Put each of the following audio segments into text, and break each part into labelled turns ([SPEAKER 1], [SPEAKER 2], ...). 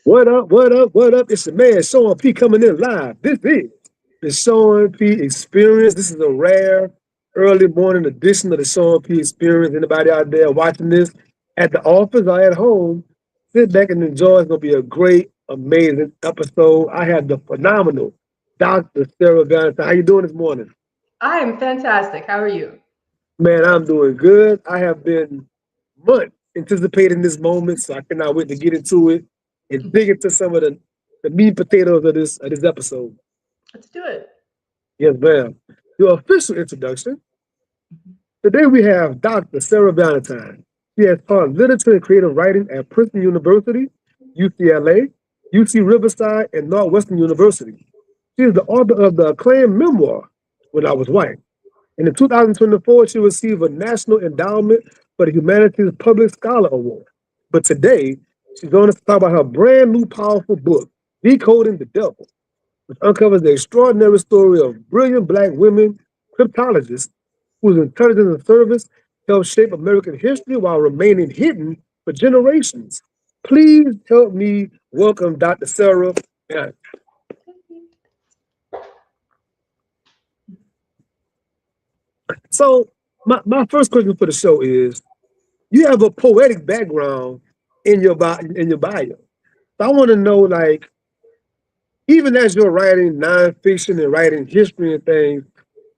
[SPEAKER 1] What up, what up, what up? It's your man, Sean P, coming in live. This is the Sean P Experience. This is a rare early morning edition of the Sean P Experience. Anybody out there watching this at the office or at home, sit back and enjoy. It's going to be a great, amazing episode. I have the phenomenal Dr. Sarah Valentine. How you doing this morning?
[SPEAKER 2] I am fantastic. How are you?
[SPEAKER 1] Man, I'm doing good. I have been months anticipating this moment, so I cannot wait to get into it and dig into some of the meat and potatoes of this episode.
[SPEAKER 2] Let's do it.
[SPEAKER 1] Yes, ma'am. Your official introduction. Today we have Dr. Sarah Valentine. She has taught literature and creative writing at Princeton University, UCLA, UC Riverside, and Northwestern University. She is the author of the acclaimed memoir, When I Was White. And in 2024, she received a National Endowment for the Humanities Public Scholar Award. But today, she's going to talk about her brand new powerful book, Decoding the Devil, which uncovers the extraordinary story of brilliant Black women cryptologists whose intelligence and service helped shape American history while remaining hidden for generations. Please help me welcome Dr. Sarah. So my first question for the show is, you have a poetic background in your bio. So I want to know, like, even as you're writing nonfiction and writing history and things,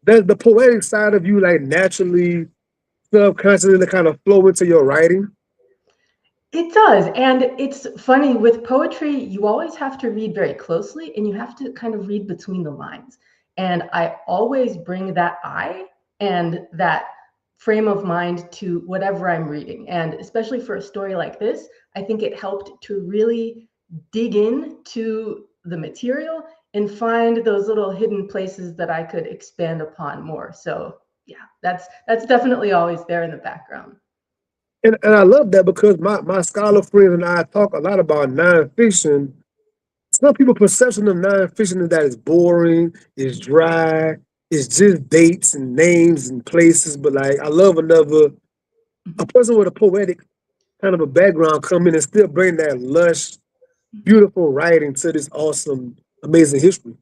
[SPEAKER 1] does the poetic side of you like naturally, subconsciously kind of flow into your writing?
[SPEAKER 2] It does. And it's funny with poetry, you always have to read very closely and you have to kind of read between the lines. And I always bring that eye and that frame of mind to whatever I'm reading. And especially for a story like this, I think it helped to really dig into the material and find those little hidden places that I could expand upon more. So yeah, that's definitely always there in the background.
[SPEAKER 1] And I love that because my scholar friends and I talk a lot about nonfiction. Some people's perception of nonfiction is that it's boring, it's dry, it's just dates and names and places. But like, I love a person with a poetic kind of a background come in and still bring that lush, beautiful writing to this awesome, amazing history.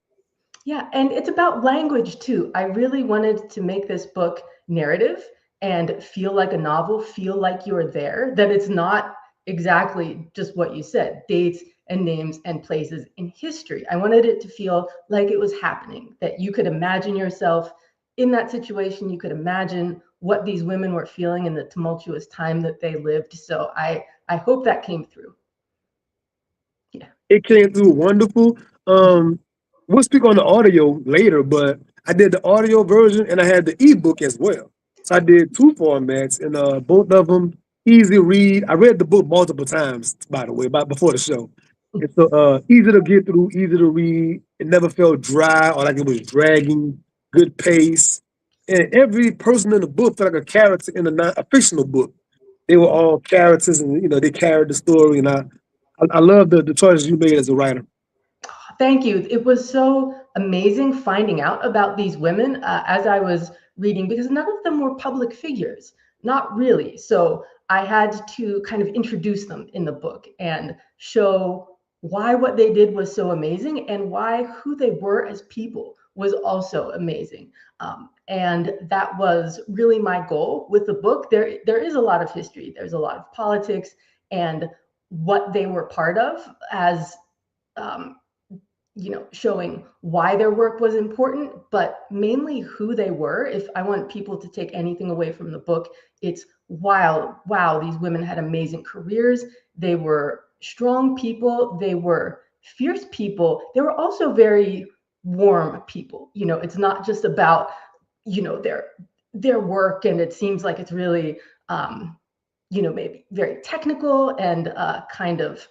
[SPEAKER 2] Yeah, and it's about language too. I really wanted to make this book narrative and feel like a novel, feel like you're there, that it's not exactly just what you said, dates and names and places in history. I wanted it to feel like it was happening, that you could imagine yourself in that situation. You could imagine what these women were feeling in the tumultuous time that they lived. So I hope that came through. Yeah.
[SPEAKER 1] It came through wonderful. We'll speak on the audio later, but I did the audio version and I had the ebook as well. So I did two formats, and both of them easy read. I read the book multiple times, by the way, before the show. It's easy to get through, easy to read. It never felt dry or like it was dragging. Good pace, and every person in the book felt like a character in a fictional book. They were all characters, and they carried the story. And I love the choices you made as a writer.
[SPEAKER 2] Thank you. It was so amazing finding out about these women as I was reading, because none of them were public figures, not really. So I had to kind of introduce them in the book and show why what they did was so amazing and why who they were as people was also amazing. And that was really my goal with the book. There is a lot of history. There's a lot of politics and what they were part of as showing why their work was important, but mainly who they were. If I want people to take anything away from the book, it's wow, these women had amazing careers. They were strong people. They were fierce people. They were also very warm people. It's not just about, their work, and it seems like it's really, maybe very technical and kind of,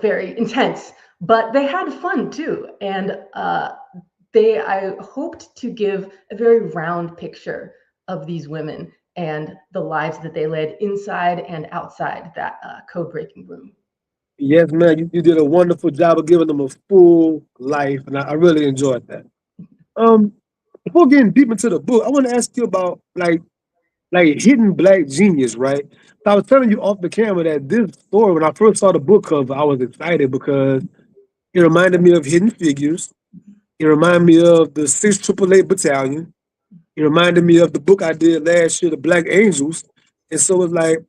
[SPEAKER 2] very intense, but they had fun too. And I hoped to give a very round picture of these women and the lives that they led inside and outside that code-breaking room.
[SPEAKER 1] Yes, man, you did a wonderful job of giving them a full life, and I really enjoyed that. Before getting deep into the book, I want to ask you about, like, like hidden black genius, right? So I was telling you off the camera that this story, when I first saw the book cover, I was excited because it reminded me of Hidden Figures. It reminded me of the 6th AAA Battalion. It reminded me of the book I did last year, The Black Angels. And so it's like,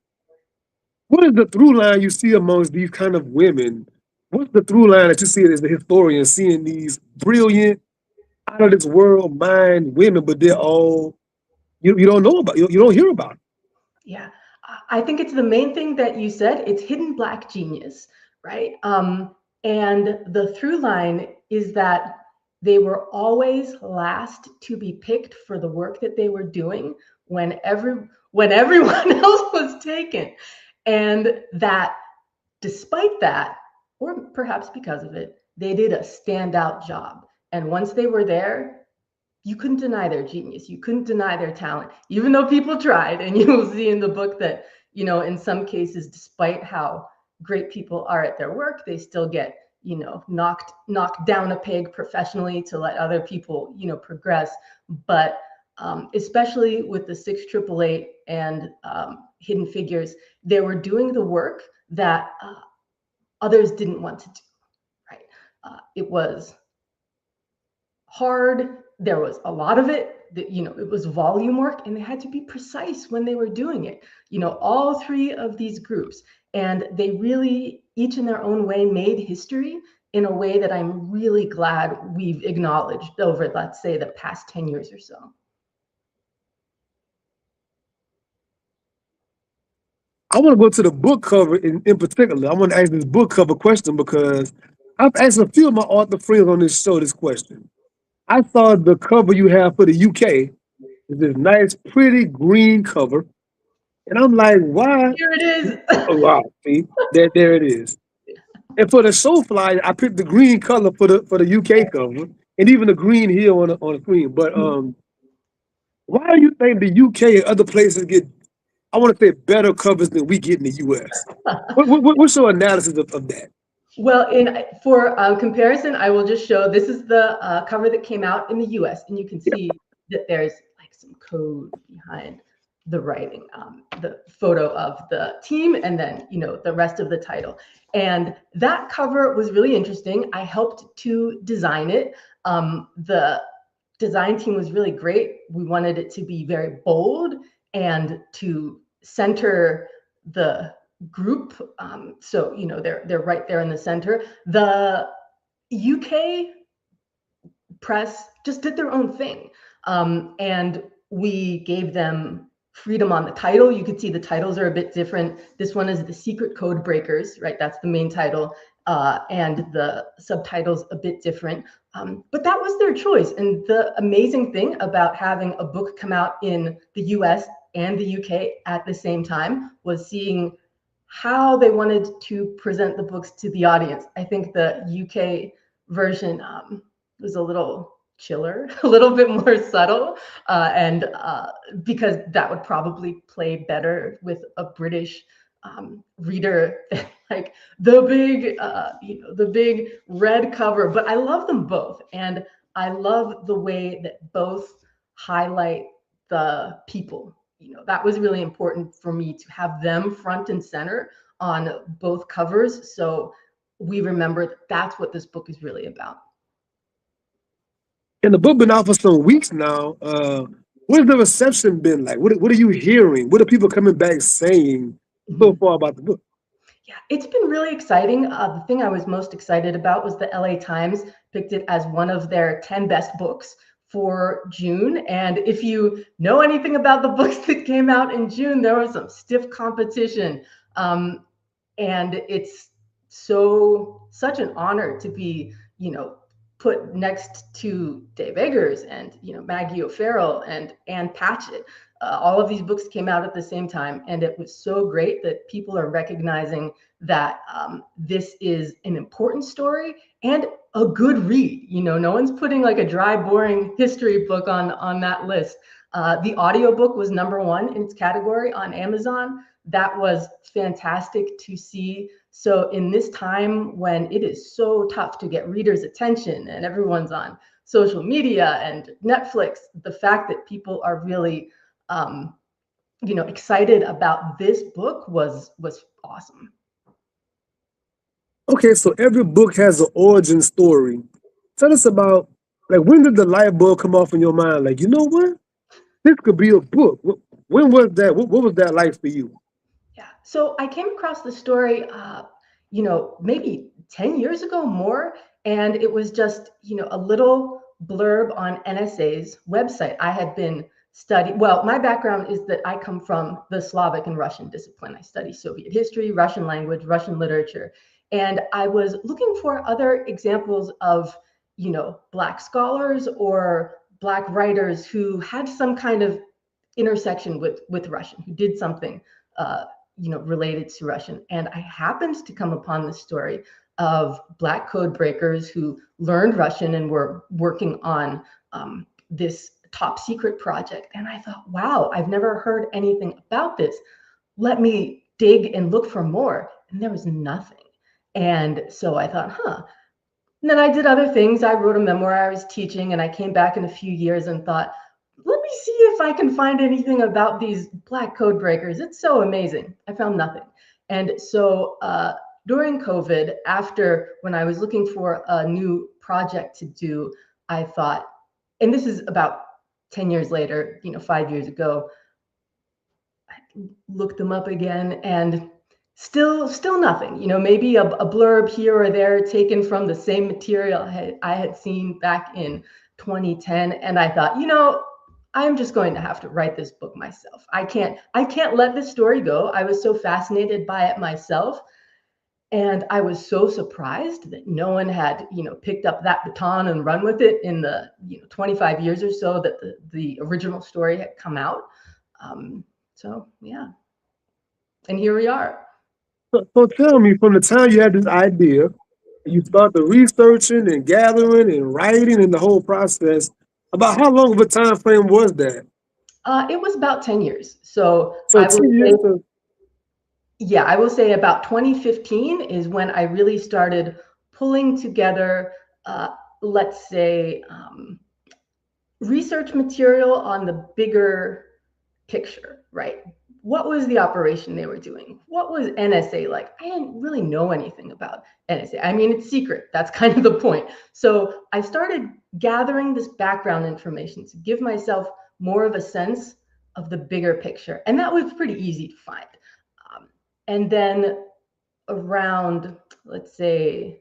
[SPEAKER 1] what is the through line you see amongst these kind of women? What's the through line that you see as a historian, seeing these brilliant, out of this world mind women, but they're all you don't know about, you don't hear about.
[SPEAKER 2] Yeah, I think it's the main thing that you said. It's hidden black genius, right? And the through line is that they were always last to be picked for the work that they were doing when everyone else was taken, and that despite that, or perhaps because of it, they did a standout job. And once they were there, you couldn't deny their genius. You couldn't deny their talent, even though people tried. And you will see in the book that, you know, in some cases, despite how great people are at their work, they still get, you know, knocked down a peg professionally to let other people, you know, progress. But especially with the 6 AAA and Hidden Figures, they were doing the work that others didn't want to do, right? It was hard. There was a lot of it. You know, it was volume work, and they had to be precise when they were doing it. You know, all 3 of these groups, and they really, each in their own way, made history in a way that I'm really glad we've acknowledged over, let's say, the past 10 years or so.
[SPEAKER 1] I want to go to the book cover in particular. I want to ask this book cover question because I've asked a few of my author friends on this show this question. I saw the cover you have for the UK is this nice, pretty green cover. And I'm like, why?
[SPEAKER 2] Here it is.
[SPEAKER 1] Oh, wow, see, there it is. And for the show flyer, I picked the green color for the UK cover, and even the green here on the screen. But why do you think the UK and other places get, I want to say, better covers than we get in the US? What's your analysis of that?
[SPEAKER 2] Well, for comparison, I will just show, this is the cover that came out in the US, and you can see that there's like some code behind the writing, the photo of the team, and then, you know, the rest of the title. And that cover was really interesting. I helped to design it. The design team was really great. We wanted it to be very bold and to center the group. So, you know, they're right there in the center. The UK press just did their own thing. And we gave them freedom on the title. You could see the titles are a bit different. This one is The Secret Codebreakers, right? That's the main title. And the subtitles a bit different. But that was their choice. And the amazing thing about having a book come out in the US and the UK at the same time was seeing how they wanted to present the books to the audience. I think the UK version was a little chiller, a little bit more subtle, and because that would probably play better with a British reader, like the big, you know, the big red cover. But I love them both, and I love the way that both highlight the people. You know, that was really important for me to have them front and center on both covers, so we remember that that's what this book is really about.
[SPEAKER 1] And the book been out for some weeks now. What has the reception been like? What are you hearing? What are people coming back saying so far about the book?
[SPEAKER 2] Yeah, it's been really exciting. The thing I was most excited about was the LA Times picked it as one of their 10 best books for June. And if you know anything about the books that came out in June, there was some stiff competition. And it's such an honor to be, you know, put next to Dave Eggers and, you know, Maggie O'Farrell and Ann Patchett. All of these books came out at the same time, and it was so great that people are recognizing that this is an important story and a good read. You know, no one's putting like a dry, boring history book on that list. The audiobook was #1 in its category on Amazon. That was fantastic to see. So in this time when it is so tough to get readers' attention and everyone's on social media and Netflix, the fact that people are really excited about this book was awesome.
[SPEAKER 1] Okay, so every book has an origin story. Tell us about, like, when did the light bulb come off in your mind? Like, you know what? This could be a book. When was that? What was that like for you?
[SPEAKER 2] Yeah. So I came across the story, maybe 10 years ago more. And it was just, a little blurb on NSA's website. I had been studying, well, my background is that I come from the Slavic and Russian discipline. I study Soviet history, Russian language, Russian literature. And I was looking for other examples of, Black scholars or Black writers who had some kind of intersection with Russian, who did something related to Russian. And I happened to come upon the story of Black code breakers who learned Russian and were working on this top secret project. And I thought, wow, I've never heard anything about this. Let me dig and look for more. And there was nothing. And so I thought, huh. And then I did other things. I wrote a memoir, I was teaching, and I came back in a few years and thought, let me see if I can find anything about these Black code breakers. It's so amazing. I found nothing. And so during COVID, after when I was looking for a new project to do, I thought, and this is about 10 years later, 5 years ago, I looked them up again and still nothing. Maybe a blurb here or there taken from the same material I had seen back in 2010. And I thought, I'm just going to have to write this book myself. I can't let this story go. I was so fascinated by it myself. And I was so surprised that no one had, picked up that baton and run with it in the 25 years or so that the original story had come out. So yeah, and here we are.
[SPEAKER 1] So tell me, from the time you had this idea, and you started researching and gathering and writing and the whole process, about how long of a time frame was that?
[SPEAKER 2] It was about 10 years. So
[SPEAKER 1] So
[SPEAKER 2] I will
[SPEAKER 1] 10
[SPEAKER 2] say,
[SPEAKER 1] years of,
[SPEAKER 2] yeah, I will say about 2015 is when I really started pulling together, uh, let's say, research material on the bigger picture, right? What was the operation they were doing? What was NSA like? I didn't really know anything about NSA. I mean, it's secret. That's kind of the point. So I started gathering this background information to give myself more of a sense of the bigger picture. And that was pretty easy to find. And then around, let's say,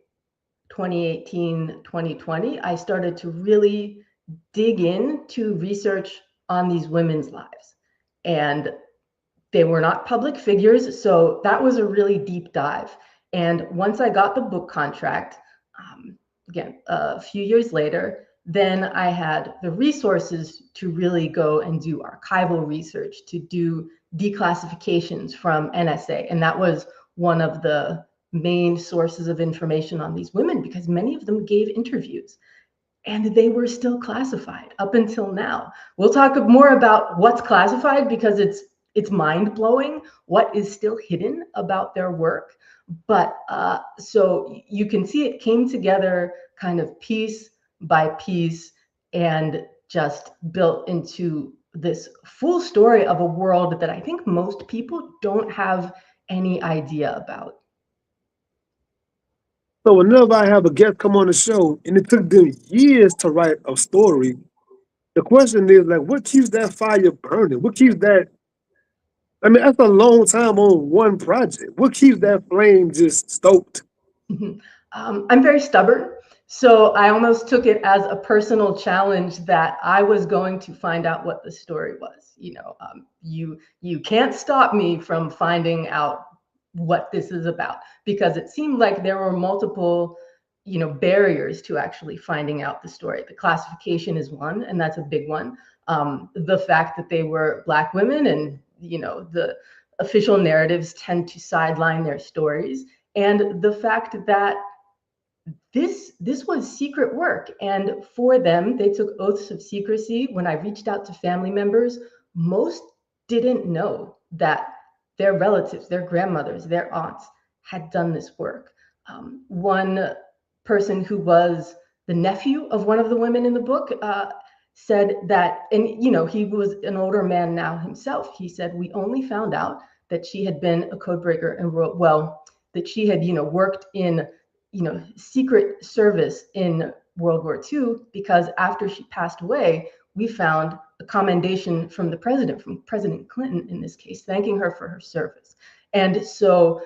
[SPEAKER 2] 2018, 2020, I started to really dig into research on these women's lives. And they were not public figures, so that was a really deep dive. And once I got the book contract, again, a few years later, then I had the resources to really go and do archival research, to do declassifications from NSA. And that was one of the main sources of information on these women because many of them gave interviews and they were still classified up until now. We'll talk more about what's classified because it's mind-blowing what is still hidden about their work. But so you can see it came together kind of piece by piece and just built into this full story of a world that I think most people don't have any idea about.
[SPEAKER 1] so whenever I have a guest come on the show and it took them years to write a story, the question is, like, what keeps that fire burning? What keeps that? I mean, that's a long time on one project. What keeps that flame just stoked?
[SPEAKER 2] I'm very stubborn, so I almost took it as a personal challenge that I was going to find out what the story was. You can't stop me from finding out what this is about because it seemed like there were multiple, barriers to actually finding out the story. The classification is one, and that's a big one. The fact that they were Black women, and the official narratives tend to sideline their stories, and the fact that this was secret work, and for them they took oaths of secrecy. When I reached out to family members, most didn't know that their relatives, their grandmothers, their aunts had done this work. One person who was the nephew of one of the women in the book said that, and he was an older man now himself. He said, we only found out that she had been a codebreaker and that she had, worked in, secret service in World War II, because after she passed away, we found a commendation from the president, from President Clinton in this case, thanking her for her service. And so,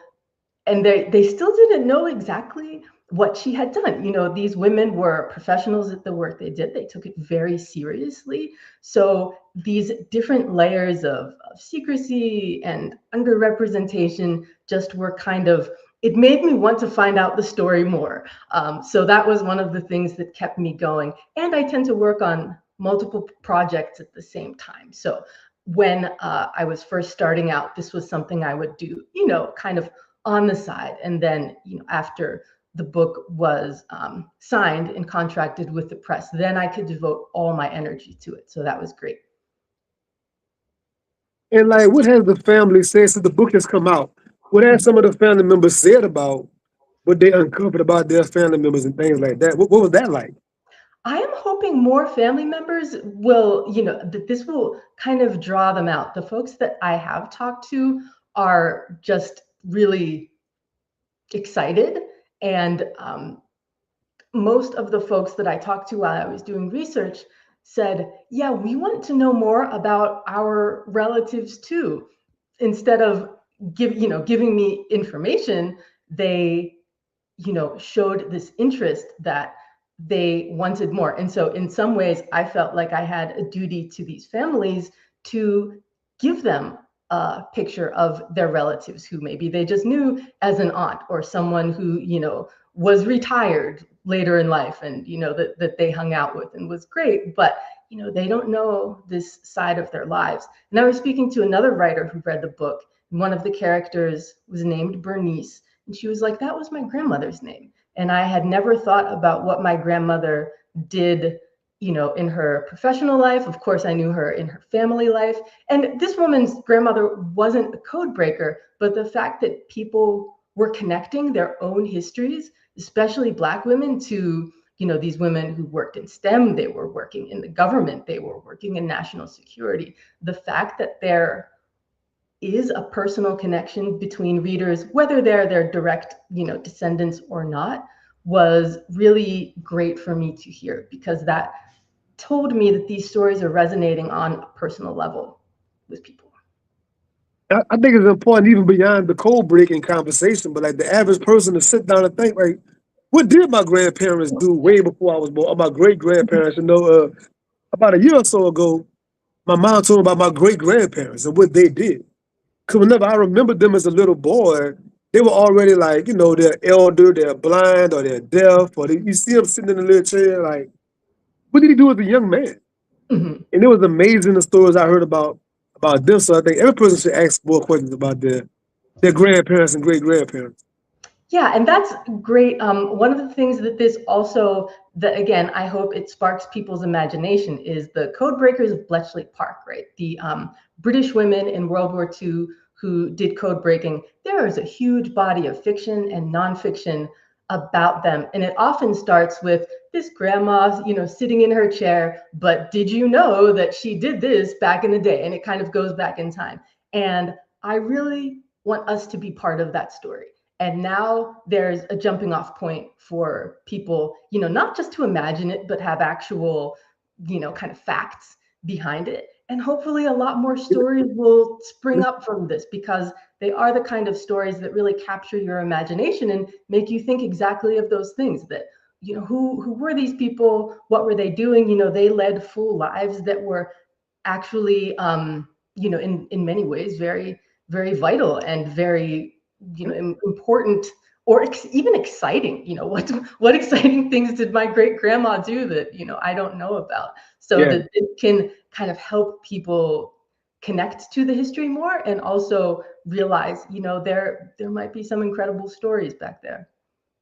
[SPEAKER 2] and they still didn't know exactly what she had done. These women were professionals at the work they did. They took it very seriously. So these different layers of secrecy and underrepresentation just were kind of, it made me want to find out the story more. So that was one of the things that kept me going. And I tend to work on multiple projects at the same time. So when I was first starting out, this was something I would do, kind of on the side. And then, after the book was signed and contracted with the press, then I could devote all my energy to it. So that was great.
[SPEAKER 1] And like, what has the family said since the book has come out? What have some of the family members said about what they uncovered about their family members and things like that? What was that like?
[SPEAKER 2] I am hoping more family members will, that this will kind of draw them out. The folks that I have talked to are just really excited. And most of the folks that I talked to while I was doing research said, yeah, we want to know more about our relatives too. Instead of giving me information, they, showed this interest that they wanted more. And so in some ways, I felt like I had a duty to these families to give them a picture of their relatives who maybe they just knew as an aunt, or someone who, was retired later in life, and, that they hung out with and was great, but, they don't know this side of their lives. And I was speaking to another writer who read the book, and one of the characters was named Bernice. And she was like, that was my grandmother's name. And I had never thought about what my grandmother did, in her professional life. Of course, I knew her in her family life. And this woman's grandmother wasn't a code breaker, but the fact that people were connecting their own histories, especially Black women, to, these women who worked in STEM, they were working in the government, they were working in national security. The fact that there is a personal connection between readers, whether they're their direct, descendants or not, was really great for me to hear, because that told me that these stories are resonating on a personal level with people.
[SPEAKER 1] I think it's important even beyond the code breaking conversation, but like the average person to sit down and think, like, what did my grandparents do way before I was born? Or my great grandparents, about a year or so ago, my mom told me about my great grandparents and what they did. Because whenever I remember them as a little boy, they were already like, they're elder, they're blind, or they're deaf, or you see them sitting in a little chair, like, what did he do as a young man?
[SPEAKER 2] Mm-hmm.
[SPEAKER 1] And it was amazing the stories I heard about them. So I think every person should ask more questions about their grandparents and great grandparents.
[SPEAKER 2] Yeah, and that's great. One of the things that this also, that again, I hope it sparks people's imagination, is the Codebreakers of Bletchley Park, right? The British women in World War II who did code breaking. There is a huge body of fiction and nonfiction about them. And it often starts with this grandma, sitting in her chair, but did you know that she did this back in the day? And it kind of goes back in time. And I really want us to be part of that story. And now there's a jumping off point for people, not just to imagine it, but have actual, kind of facts behind it. And hopefully a lot more stories will spring up from this, because they are the kind of stories that really capture your imagination and make you think exactly of those things, that, who were these people? What were they doing? They led full lives that were actually, in many ways, very, very vital and very, important, or even exciting. What exciting things did my great grandma do that, I don't know about? So that it can kind of help people connect to the history more, and also realize, there might be some incredible stories back there.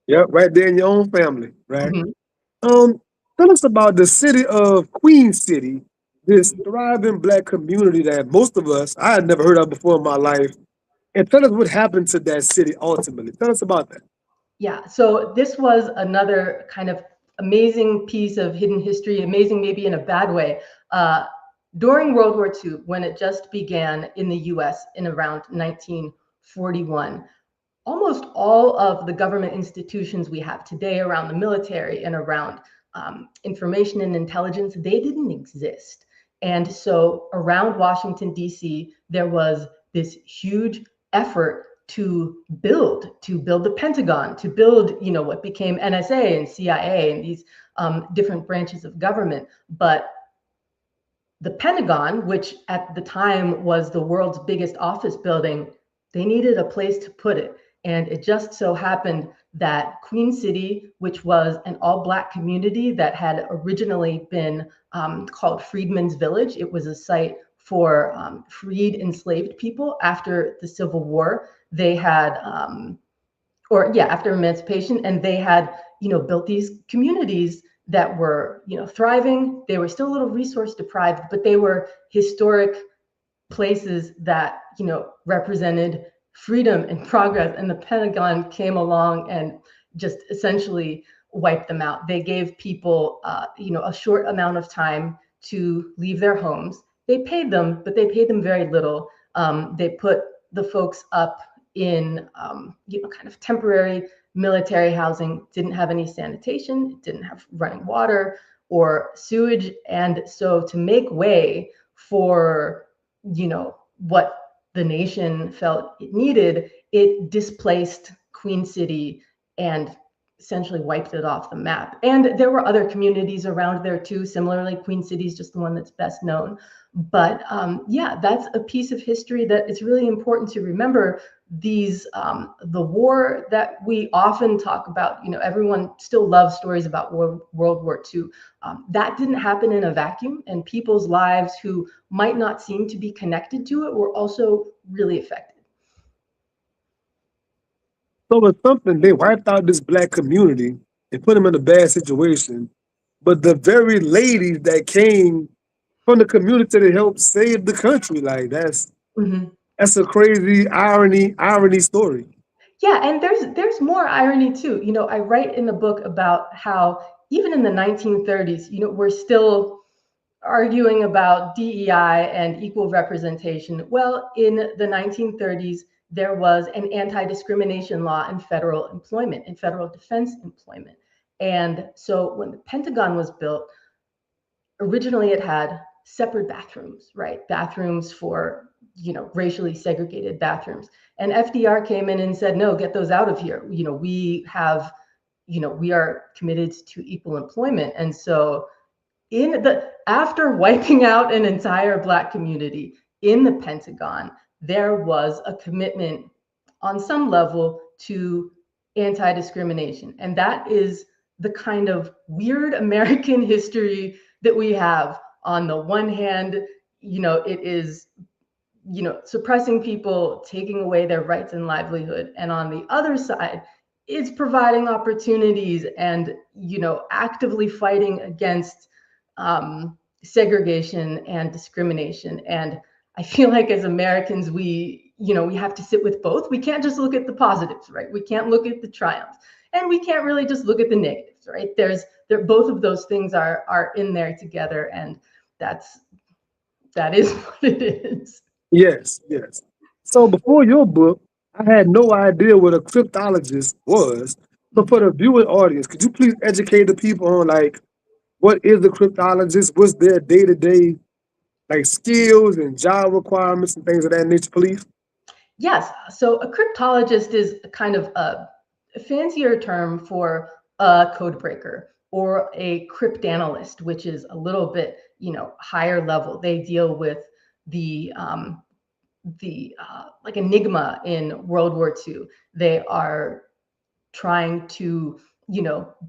[SPEAKER 1] Yep, right there in your own family, right?
[SPEAKER 2] Mm-hmm.
[SPEAKER 1] Tell us about the city of Queen City, this thriving Black community that most of us, I had never heard of before in my life. And tell us what happened to that city ultimately. Tell us about that.
[SPEAKER 2] Yeah, so this was another kind of amazing piece of hidden history, amazing maybe in a bad way. During World War II, when it just began in the US in around 1941, almost all of the government institutions we have today around the military and around information and intelligence, they didn't exist. And so around Washington, D.C., there was this huge effort to build the Pentagon, to build, what became NSA and CIA and these different branches of government. But the Pentagon, which at the time was the world's biggest office building, they needed a place to put it. And it just so happened that Queen City, which was an all-Black community that had originally been called Freedmen's Village, it was a site for freed enslaved people after the Civil War. They had, after emancipation, and they had, built these communities that were, thriving. They were still a little resource deprived, but they were historic places that, represented freedom and progress. And the Pentagon came along and just essentially wiped them out. They gave people, a short amount of time to leave their homes. They paid them, but they paid them very little. They put the folks up in, kind of temporary military housing, didn't have any sanitation, didn't have running water or sewage. And so to make way for, what the nation felt it needed, it displaced Queen City and essentially wiped it off the map. And there were other communities around there too. Similarly, Queen City is just the one that's best known. But that's a piece of history that it's really important to remember. These the war that we often talk about, everyone still loves stories about World War II. That didn't happen in a vacuum, and people's lives who might not seem to be connected to it were also really affected.
[SPEAKER 1] So it's something they wiped out this Black community and put them in a bad situation. But the very ladies that came from the community that helped save the country, like that's a crazy irony story.
[SPEAKER 2] Yeah, and there's more irony too. I write in the book about how even in the 1930s, we're still arguing about DEI and equal representation. Well, in the 1930s, there was an anti-discrimination law in federal employment, in federal defense employment. And so when the Pentagon was built, originally it had separate bathrooms, right? Bathrooms for, racially segregated bathrooms. And FDR came in and said, no, get those out of here. We have, we are committed to equal employment. And so after wiping out an entire Black community in the Pentagon, there was a commitment on some level to anti-discrimination. And that is the kind of weird American history that we have. On the one hand, it is, suppressing people, taking away their rights and livelihood. And on the other side, it's providing opportunities and, actively fighting against segregation and discrimination. And I feel like as Americans, we have to sit with both. We can't just look at the positives, right? We can't look at the triumphs, and we can't really just look at the negatives, right? Both of those things are in there together, and that is what it is.
[SPEAKER 1] Yes, yes. So before your book, I had no idea what a cryptologist was. So for the viewing audience, could you please educate the people on like what is a cryptologist? What's their day-to-day like skills and job requirements and things of that nature, please?
[SPEAKER 2] Yes. So a cryptologist is kind of a fancier term for a codebreaker or a cryptanalyst, which is a little bit, higher level. They deal with the like Enigma in World War II. They are trying to,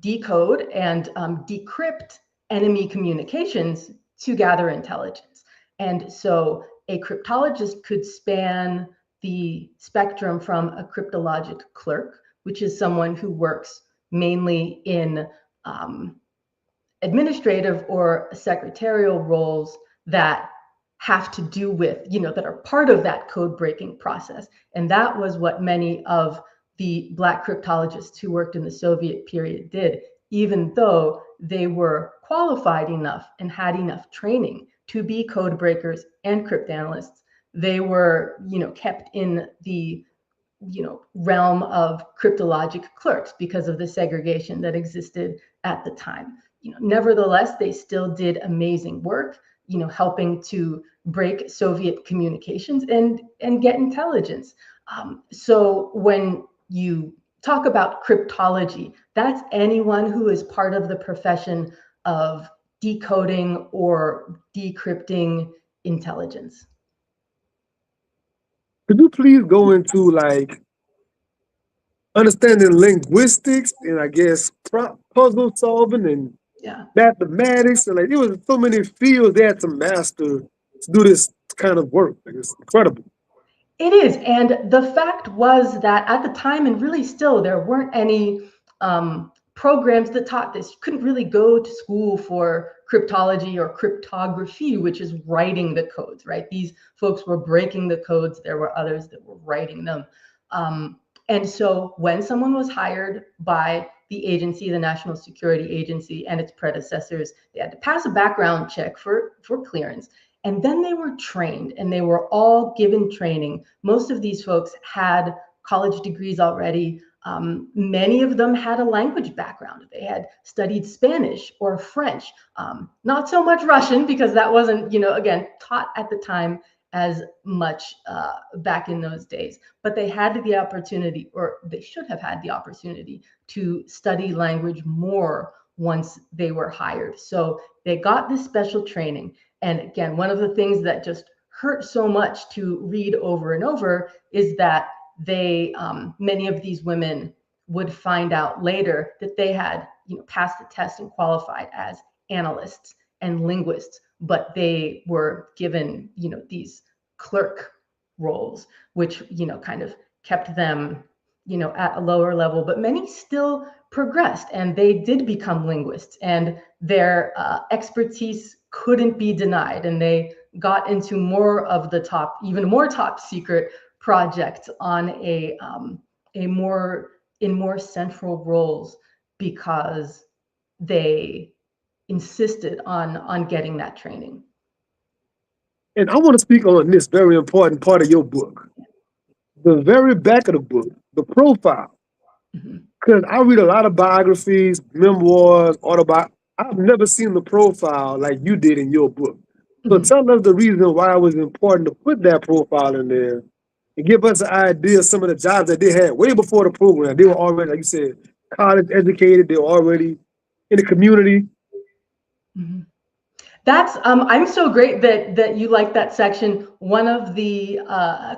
[SPEAKER 2] decode and decrypt enemy communications to gather intelligence. And so a cryptologist could span the spectrum from a cryptologic clerk, which is someone who works mainly in administrative or secretarial roles that have to do with, that are part of that code breaking process. And that was what many of the Black cryptologists who worked in the Soviet period did. even though they were qualified enough and had enough training to be code breakers and cryptanalysts. They were, kept in the, realm of cryptologic clerks because of the segregation that existed at the time. Nevertheless, they still did amazing work, helping to break Soviet communications and get intelligence. So when you talk about cryptology, that's anyone who is part of the profession of decoding or decrypting intelligence.
[SPEAKER 1] Could you please go into like understanding linguistics and I guess puzzle solving and mathematics, and like there was so many fields they had to master to do this kind of work. Like, it's incredible.
[SPEAKER 2] It is, and the fact was that at the time, and really still, there weren't any programs that taught this. You couldn't really go to school for cryptology or cryptography, which is writing the codes, right? These folks were breaking the codes. There were others that were writing them. And so when someone was hired by the agency, the National Security Agency, and its predecessors, they had to pass a background check for clearance. And then they were trained, and they were all given training. Most of these folks had college degrees already. Many of them had a language background. They had studied Spanish or French, not so much Russian, because that wasn't, again, taught at the time as much back in those days. But they had the opportunity, or they should have had the opportunity, to study language more once they were hired. So they got this special training. And again, one of the things that just hurt so much to read over and over is that they, many of these women would find out later that they had, passed the test and qualified as analysts and linguists, but they were given, these clerk roles, which, kind of kept them, at a lower level. But many still progressed, and they did become linguists, and their expertise couldn't be denied, and they got into more of the even more top secret projects on in more central roles, because they insisted on getting that training.
[SPEAKER 1] And I want to speak on this very important part of your book. The very back of the book, the profile. Because I read a lot of biographies, memoirs, autobiographies. I've never seen the profile like you did in your book. So tell us the reason why it was important to put that profile in there and give us an idea of some of the jobs that they had way before the program. They were already, like you said, college educated. They were already in the community.
[SPEAKER 2] That's I'm so great that you like that section. One of the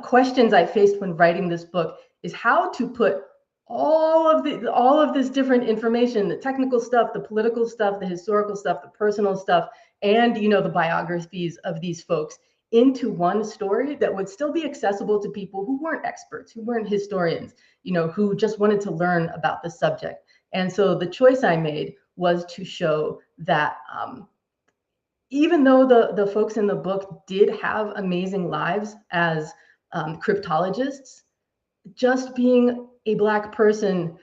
[SPEAKER 2] questions I faced when writing this book is how to put all of this different information, the technical stuff, the political stuff, the historical stuff, the personal stuff, and the biographies of these folks into one story that would still be accessible to people who weren't experts, who weren't historians, who just wanted to learn about the subject. And so the choice I made was to show that even though the folks in the book did have amazing lives as cryptologists, just being a Black person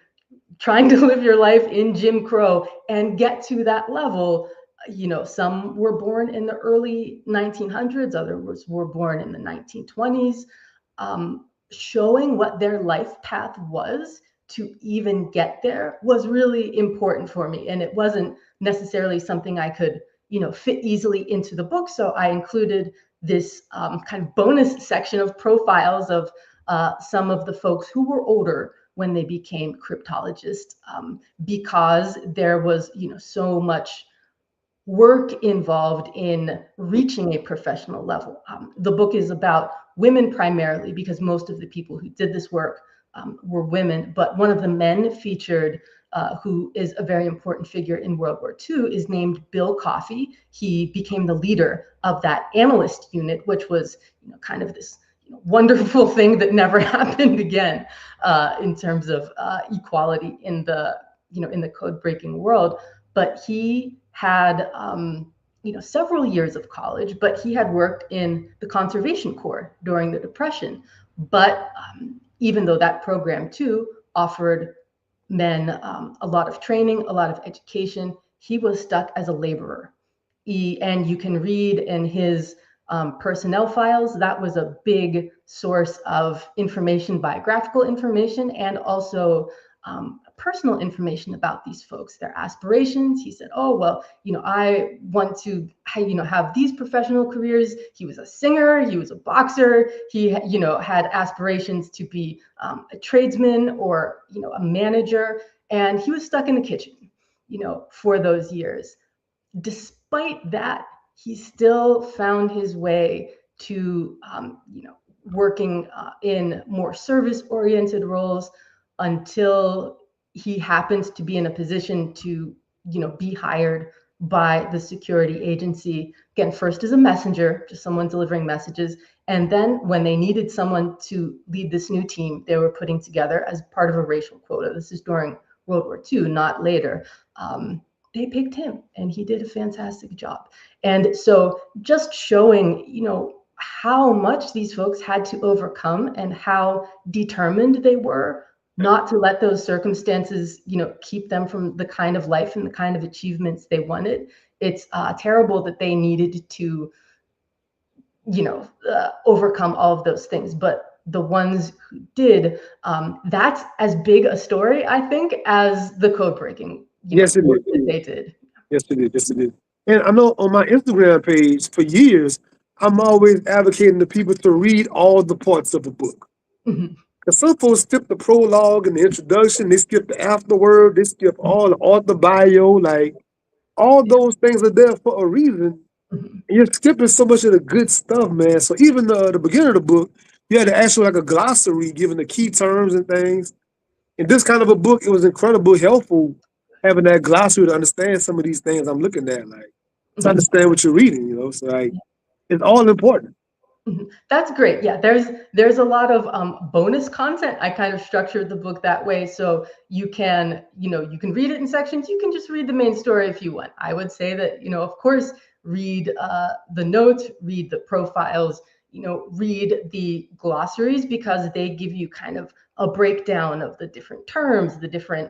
[SPEAKER 2] trying to live your life in Jim Crow and get to that level, some were born in the early 1900s, others were born in the 1920s, showing what their life path was to even get there was really important for me. And it wasn't necessarily something I could fit easily into the book. So I included this kind of bonus section of profiles of some of the folks who were older when they became cryptologists, because there was so much work involved in reaching a professional level. The book is about women primarily, because most of the people who did this work were women, but one of the men featured, who is a very important figure in World War II, is named Bill Coffey. He became the leader of that analyst unit, which was kind of this wonderful thing that never happened again in terms of equality in the in the code breaking world. But he had several years of college, but he had worked in the Conservation Corps during the Depression. But even though that program too offered men a lot of training, a lot of education. He was stuck as a laborer. And you can read in his personnel files, that was a big source of information, biographical information, and also personal information about these folks, their aspirations. He said, oh, well, I want to, have these professional careers. He was a singer, he was a boxer, he, had aspirations to be a tradesman or, a manager, and he was stuck in the kitchen, for those years. Despite that, he still found his way to, working in more service-oriented roles until he happens to be in a position to, be hired by the security agency. Again, first as a messenger, just someone delivering messages. And then when they needed someone to lead this new team they were putting together as part of a racial quota, this is during World War II, not later, they picked him, and he did a fantastic job. And so just showing, how much these folks had to overcome and how determined they were not to let those circumstances, keep them from the kind of life and the kind of achievements they wanted. It's terrible that they needed to, overcome all of those things. But the ones who did, that's as big a story, I think, as the code breaking.
[SPEAKER 1] Yes, it is.
[SPEAKER 2] That they did.
[SPEAKER 1] Yes, it is. Yes, it is. And I know on my Instagram page for years, I'm always advocating to people to read all the parts of the book.
[SPEAKER 2] Mhm.
[SPEAKER 1] Because some folks skip the prologue and the introduction, they skip the afterword, they skip all the author bio, like all those things are there for a reason.
[SPEAKER 2] Mhm.
[SPEAKER 1] And you're skipping so much of the good stuff, man. So even the beginning of the book, you had to actually like a glossary giving the key terms and things. In this kind of a book, it was incredibly helpful having that glossary to understand some of these things I'm looking at, like to
[SPEAKER 2] Mhm.
[SPEAKER 1] understand what you're reading, So like it's all important.
[SPEAKER 2] Mhm. That's great. Yeah, there's a lot of bonus content. I kind of structured the book that way, so you can, you can read it in sections. You can just read the main story if you want. I would say that, of course, read the notes, read the profiles, read the glossaries, because they give you kind of a breakdown of the different terms, the different,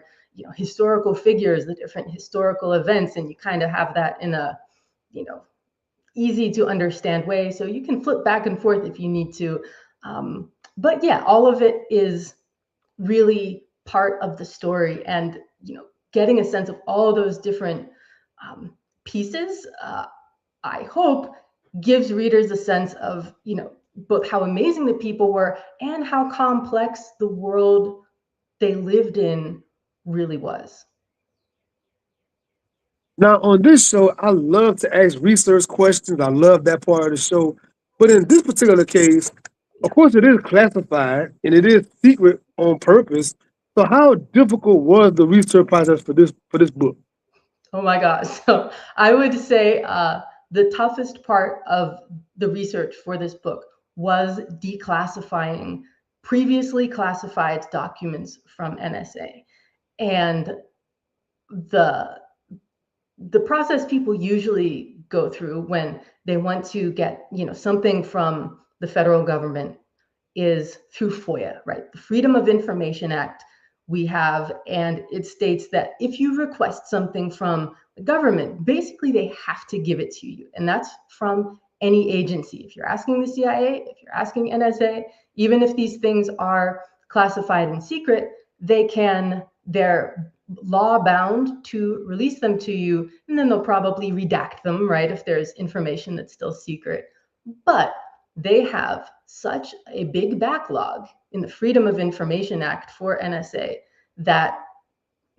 [SPEAKER 2] historical figures, the different historical events, and you kind of have that in a, easy to understand way, so you can flip back and forth if you need to. But yeah, all of it is really part of the story, and getting a sense of all those different pieces, I hope, gives readers a sense of both how amazing the people were and how complex the world they lived in really was.
[SPEAKER 1] Now on this show, I love to ask research questions. I love that part of the show. But in this particular case, of course, it is classified and it is secret on purpose. So how difficult was the research process for this book?
[SPEAKER 2] Oh my gosh. So I would say the toughest part of the research for this book was declassifying previously classified documents from NSA. And the process people usually go through when they want to get, something from the federal government is through FOIA, right? The Freedom of Information Act we have, and it states that if you request something from the government, basically they have to give it to you. And that's from any agency. If you're asking the CIA, if you're asking NSA, even if these things are classified and secret, they're law bound to release them to you, and then they'll probably redact them, right, if there's information that's still secret. But they have such a big backlog in the Freedom of Information Act for NSA that,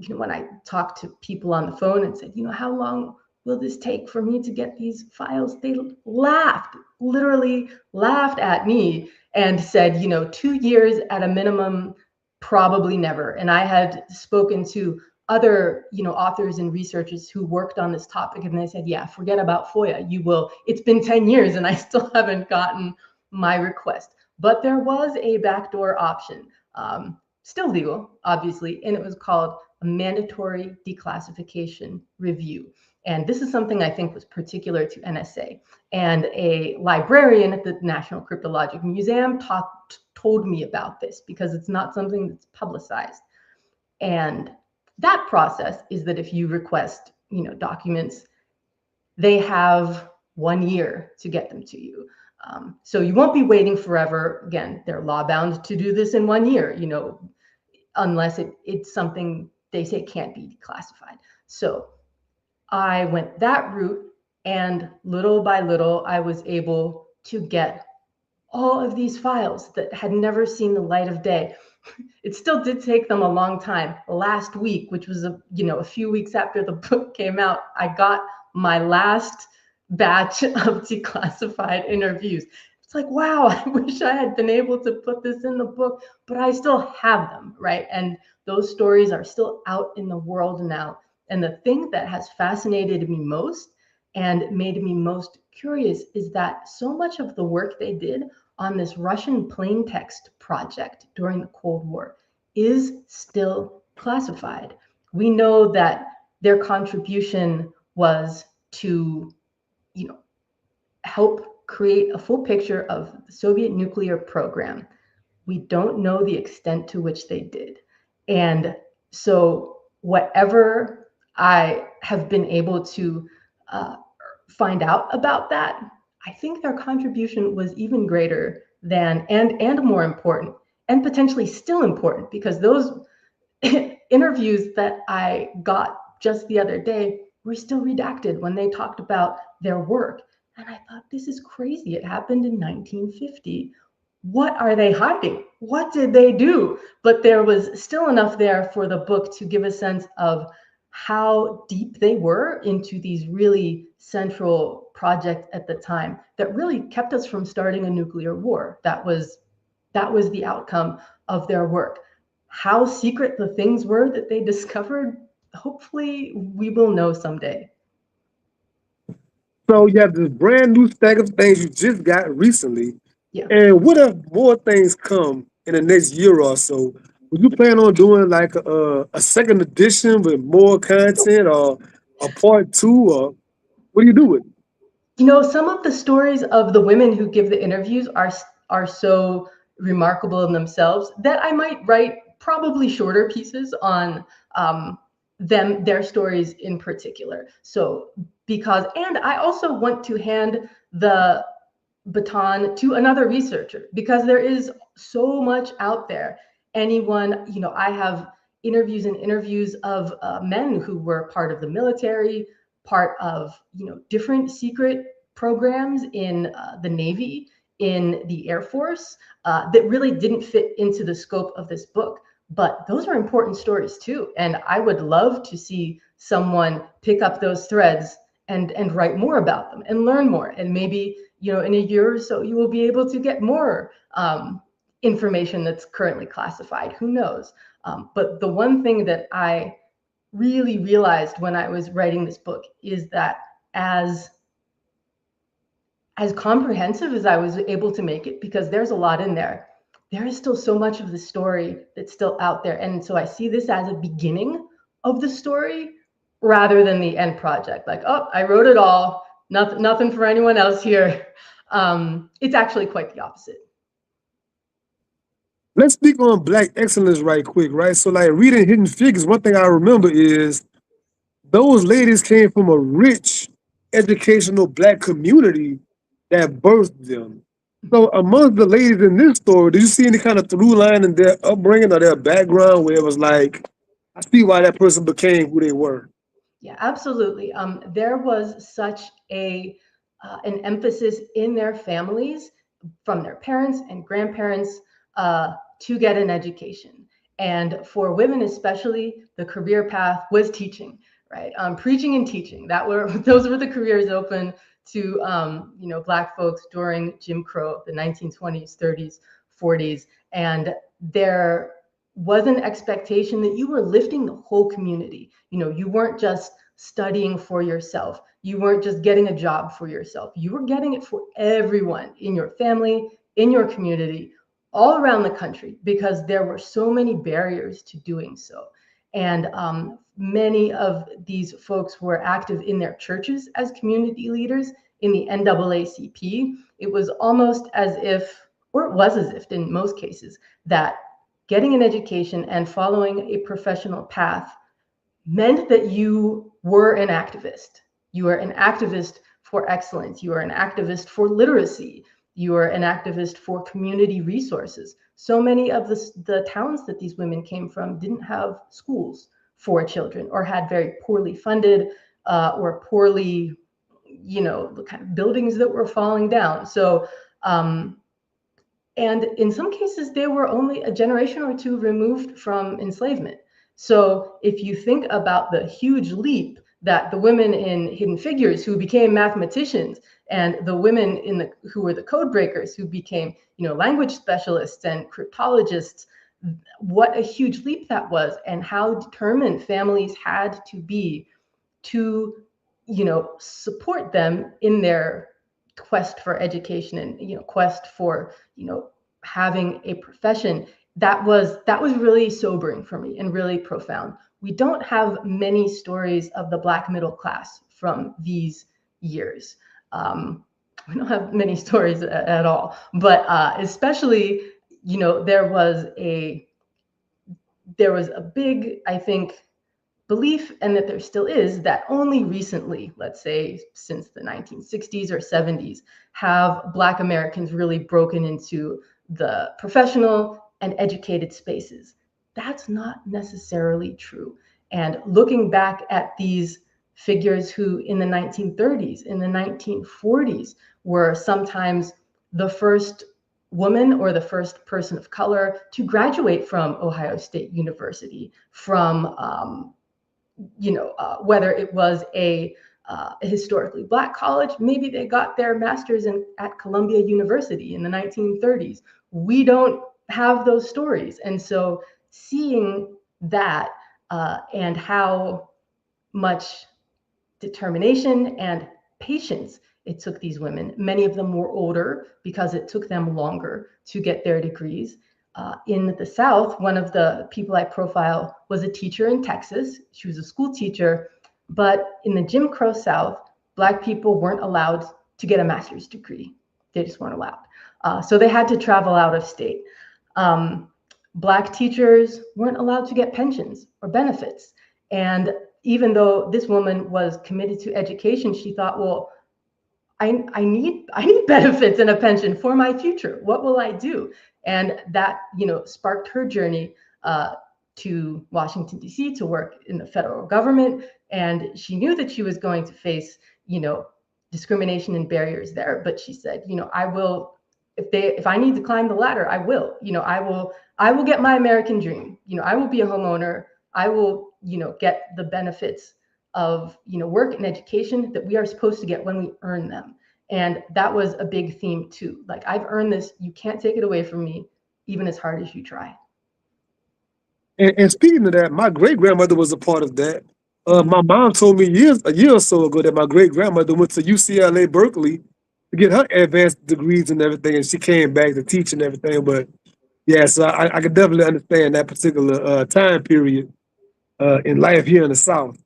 [SPEAKER 2] when I talked to people on the phone and said, how long will this take for me to get these files? They laughed, literally laughed at me and said, 2 years at a minimum, probably never. And I had spoken to other, authors and researchers who worked on this topic, and they said, yeah, forget about FOIA. It's been 10 years and I still haven't gotten my request. But there was a backdoor option, still legal, obviously, and it was called a mandatory declassification review. And this is something I think was particular to NSA. And a librarian at the National Cryptologic Museum told me about this, because it's not something that's publicized. And that process is that if you request, documents, they have 1 year to get them to you. So you won't be waiting forever. Again, they're law bound to do this in 1 year, unless it's something they say can't be declassified. So I went that route, and little by little, I was able to get all of these files that had never seen the light of day. It still did take them a long time. Last week, which was a few weeks after the book came out, I got my last batch of declassified interviews. It's like, wow, I wish I had been able to put this in the book, but I still have them, right? And those stories are still out in the world now. And the thing that has fascinated me most and made me most curious is that so much of the work they did on this Russian plain text project during the Cold War is still classified. We know that their contribution was to, help create a full picture of the Soviet nuclear program. We don't know the extent to which they did. And so whatever I have been able to find out about that, I think their contribution was even greater than, and more important, and potentially still important, because those interviews that I got just the other day were still redacted when they talked about their work. And I thought, this is crazy. It happened in 1950. What are they hiding? What did they do? But there was still enough there for the book to give a sense of how deep they were into these really central projects at the time that really kept us from starting a nuclear war. That was the outcome of their work. How secret the things were that they discovered, hopefully we will know someday.
[SPEAKER 1] So you have this brand new stack of things you just got recently.
[SPEAKER 2] Yeah.
[SPEAKER 1] And what if more things come in the next year or so? Would you plan on doing like a second edition with more content, or a part two, or what do you do with it?
[SPEAKER 2] Some of the stories of the women who give the interviews are so remarkable in themselves that I might write probably shorter pieces on their stories in particular. So and I also want to hand the baton to another researcher, because there is so much out there. Anyone, I have interviews of men who were part of the military, part of different secret programs in the Navy, in the Air Force, that really didn't fit into the scope of this book. But those are important stories too, and I would love to see someone pick up those threads and write more about them and learn more. And maybe in a year or so you will be able to get more information that's currently classified. Who knows? But the one thing that I really realized when I was writing this book is that as comprehensive as I was able to make it, because there's a lot in there, there is still so much of the story that's still out there. And so I see this as a beginning of the story rather than the end project. Like, oh, I wrote it all, nothing for anyone else here. It's actually quite the opposite.
[SPEAKER 1] Let's speak on Black excellence right quick, right? So like reading Hidden Figures, one thing I remember is those ladies came from a rich educational Black community that birthed them. So among the ladies in this story, did you see any kind of through line in their upbringing or their background where it was like, I see why that person became who they were?
[SPEAKER 2] Yeah, absolutely. There was such an emphasis in their families, from their parents and grandparents, to get an education. And for women especially, the career path was teaching, right? Preaching and teaching. Those were the careers open to Black folks during Jim Crow, the 1920s, 30s, 40s. And there was an expectation that you were lifting the whole community. You weren't just studying for yourself. You weren't just getting a job for yourself. You were getting it for everyone in your family, in your community, all around the country, because there were so many barriers to doing so. And many of these folks were active in their churches as community leaders in the NAACP. It was almost as if, or it was as if in most cases, that getting an education and following a professional path meant that you were an activist. You were an activist for excellence. You were an activist for literacy. You were an activist for community resources. So many of the towns that these women came from didn't have schools for children, or had very poorly funded or poorly, the kind of buildings that were falling down. So, and in some cases, they were only a generation or two removed from enslavement. So if you think about the huge leap that the women in Hidden Figures who became mathematicians, and the women who were the Codebreakers who became, language specialists and cryptologists, what a huge leap that was, and how determined families had to be to, support them in their quest for education and, quest for, having a profession. That was really sobering for me and really profound. We don't have many stories of the Black middle class from these years. We don't have many stories at all, but especially, there was a big, I think, belief, and that there still is, that only recently, let's say since the 1960s or 70s, have Black Americans really broken into the professional and educated spaces. That's not necessarily true. And looking back at these figures who in the 1930s, in the 1940s, were sometimes the first woman or the first person of color to graduate from Ohio State University, from whether it was a historically Black college, maybe they got their master's at Columbia University in the 1930s. We don't have those stories. And so seeing that and how much determination and patience it took these women, many of them were older because it took them longer to get their degrees. In the South, one of the people I profile was a teacher in Texas. She was a school teacher, but in the Jim Crow South, Black people weren't allowed to get a master's degree. They just weren't allowed. So they had to travel out of state. Black teachers weren't allowed to get pensions or benefits. And even though this woman was committed to education, she thought, well, I need benefits and a pension for my future. What will I do? And that, sparked her journey to Washington, D.C. to work in the federal government. And she knew that she was going to face, discrimination and barriers there. But she said, I will, if I need to climb the ladder, I will. I will get my American dream. I will be a homeowner. I will, get the benefits of, work and education that we are supposed to get when we earn them. And that was a big theme too. Like, I've earned this, you can't take it away from me, even as hard as you try.
[SPEAKER 1] And speaking of that, my great grandmother was a part of that. My mom told me a year or so ago that my great grandmother went to UCLA Berkeley to get her advanced degrees and everything, and she came back to teach and everything. But yeah, so I could definitely understand that particular time period in life here in the South.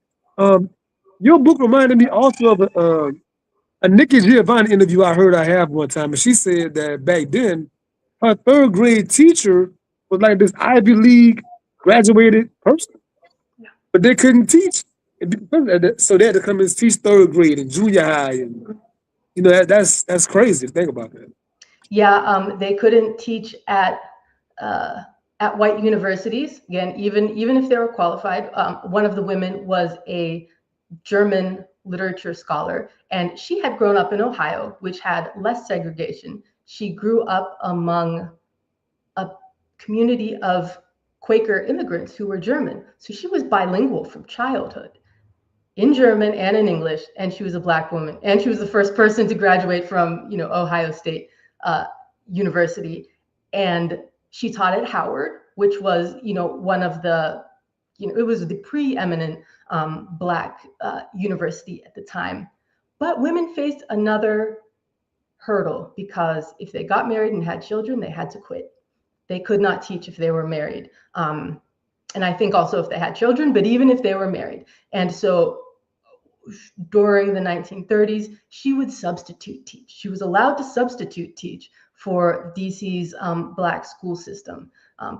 [SPEAKER 1] Your book reminded me also of a Nikki Giovanni interview I have one time, and she said that back then her third grade teacher was like this Ivy League graduated person, but they couldn't teach. So they had to come and teach third grade and junior high, and that's crazy to think about that.
[SPEAKER 2] Yeah, they couldn't teach at white universities. Again, even if they were qualified. One of the women was a German literature scholar, and she had grown up in Ohio, which had less segregation. She grew up among a community of Quaker immigrants who were German. So she was bilingual from childhood in German and in English, and she was a Black woman, and she was the first person to graduate from, Ohio State University. And she taught at Howard, which was, one of the, it was the preeminent Black university at the time. But women faced another hurdle, because if they got married and had children, they had to quit. They could not teach if they were married. And I think also if they had children, but even if they were married. And so during the 1930s, she would substitute teach. She was allowed to substitute teach for DC's Black school system.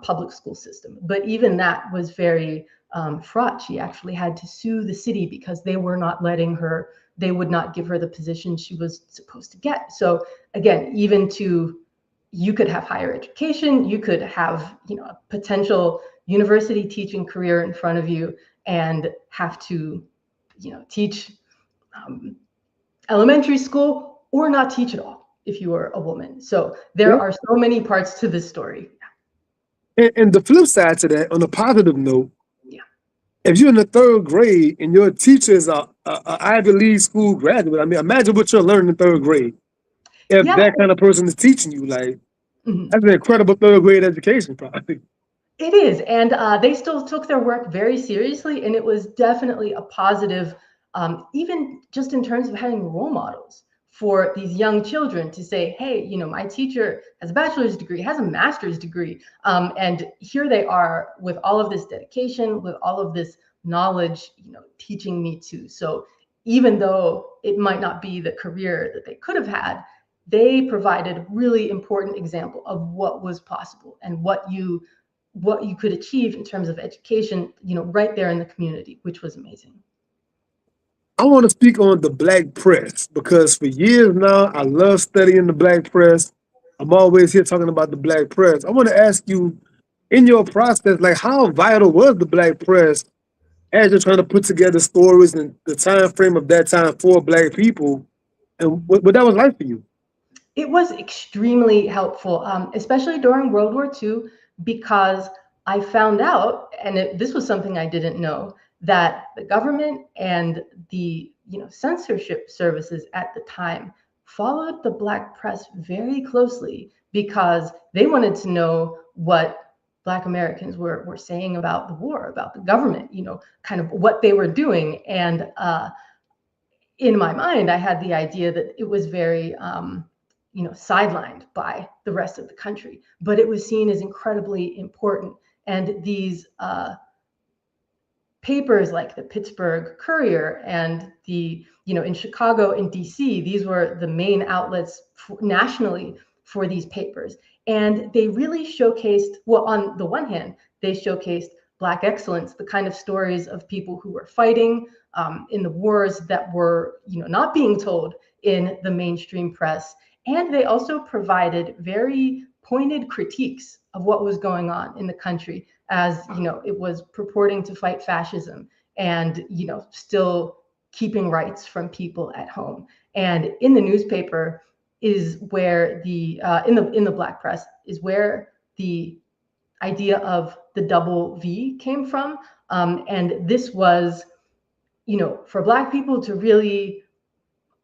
[SPEAKER 2] public school system. But even that was very fraught. She actually had to sue the city because they were not letting her, they would not give her the position she was supposed to get. So again, even to, you could have higher education, you could have, you know, a potential university teaching career in front of you and have to, you know, teach elementary school or not teach at all if you were a woman. So there are so many parts to this story.
[SPEAKER 1] And the flip side to that, on a positive note,
[SPEAKER 2] Yeah.
[SPEAKER 1] if you're in the 3rd grade and your teacher is a Ivy League school graduate, I mean, imagine what you're learning in 3rd grade. If that kind of person is teaching you, like, that's an incredible 3rd grade education, probably.
[SPEAKER 2] It is, and they still took their work very seriously, and it was definitely a positive, even just in terms of having role models for these young children to say, hey, you know, my teacher has a bachelor's degree, has a master's degree, and here they are with all of this dedication, with all of this knowledge, you know, teaching me too. So even though it might not be the career that they could have had, they provided really important example of what was possible and what you could achieve in terms of education, you know, right there in the community, which was amazing.
[SPEAKER 1] I want to speak on the Black press because for years now, I love studying the Black press. I'm always here talking about the Black press. I want to ask you, in your process, like, how vital was the Black press as you're trying to put together stories and the time frame of that time for Black people, and what that was like for you?
[SPEAKER 2] It was extremely helpful, especially during World War II, because I found out, and this was something I didn't know, that the government and the, you know, censorship services at the time followed the Black press very closely because they wanted to know what Black Americans were saying about the war, about the government, you know, kind of what they were doing. And in my mind, I had the idea that it was very, you know, sidelined by the rest of the country, but it was seen as incredibly important. And these papers like the Pittsburgh Courier and the, you know, in Chicago and DC, these were the main outlets nationally for these papers. And they really showcased, well, on the one hand, they showcased Black excellence, the kind of stories of people who were fighting in the wars that were, you know, not being told in the mainstream press. And they also provided very pointed critiques of what was going on in the country, as, you know, it was purporting to fight fascism and, you know, still keeping rights from people at home. And in the newspaper is where the in the Black press is where the idea of the double V came from. And this was, you know, for Black people to really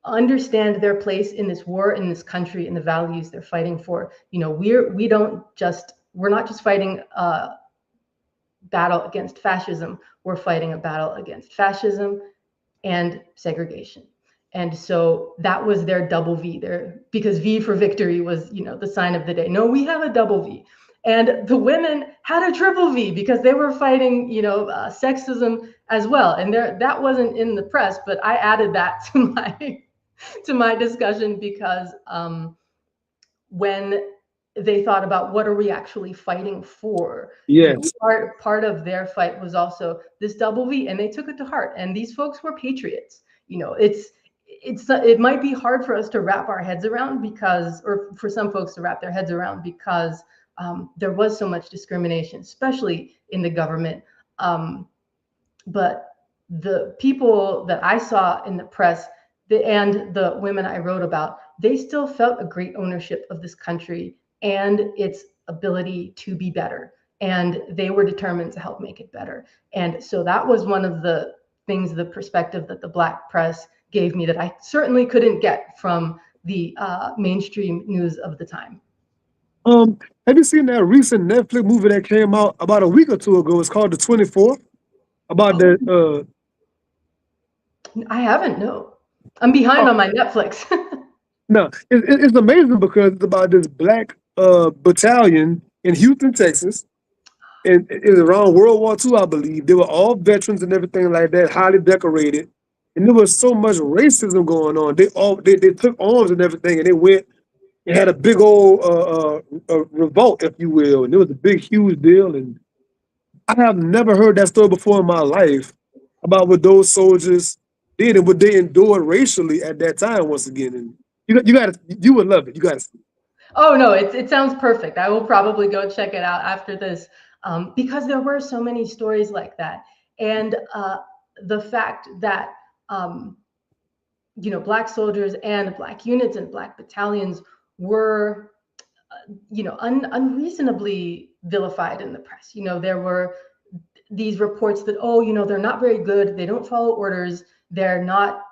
[SPEAKER 2] understand their place in this war, in this country, and the values they're fighting for. You know, we're not just fighting a battle against fascism, we're fighting a battle against fascism and segregation. And so that was their double V there, because V for victory was, you know, the sign of the day. No, we have a double V. And the women had a triple V because they were fighting, you know, sexism as well. And that wasn't in the press, but I added that to my discussion because when they thought about what are we actually fighting for,
[SPEAKER 1] Yes.
[SPEAKER 2] part of their fight was also this double V, and they took it to heart. And these folks were patriots. You know, it might be hard for us to wrap our heads around because, or for some folks to wrap their heads around because there was so much discrimination, especially in the government. But the people that I saw in the press and the women I wrote about, they still felt a great ownership of this country and its ability to be better. And they were determined to help make it better. And so that was one of the things, the perspective that the Black press gave me that I certainly couldn't get from the mainstream news of the time.
[SPEAKER 1] Have you seen that recent Netflix movie that came out about a week or two ago? It's called The 24th. About the
[SPEAKER 2] I haven't, no. I'm behind on my Netflix.
[SPEAKER 1] no, it's amazing because it's about this Black battalion in Houston, Texas, and it was around World War II, I believe. They were all veterans and everything like that, highly decorated, and there was so much racism going on. They took arms and everything, and they went it had a big old revolt, if you will, and it was a big, huge deal. And I have never heard that story before in my life about what those soldiers did and what they endured racially at that time. Once again, and you would love it. You got to.
[SPEAKER 2] Oh no, it sounds perfect. I will probably go check it out after this, because there were so many stories like that, and the fact that Black soldiers and Black units and Black battalions were unreasonably vilified in the press. There were these reports that, they're not very good, they don't follow orders, they're not,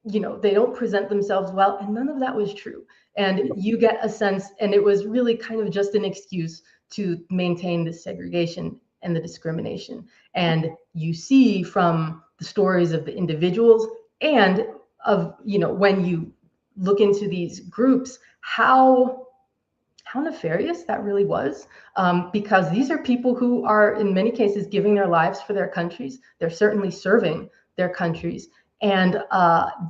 [SPEAKER 2] they don't present themselves well, and none of that was true. And you get a sense, and it was really kind of just an excuse to maintain the segregation and the discrimination. And you see from the stories of the individuals and of, when you look into these groups, how nefarious that really was, because these are people who are in many cases giving their lives for their countries. They're certainly serving their countries, and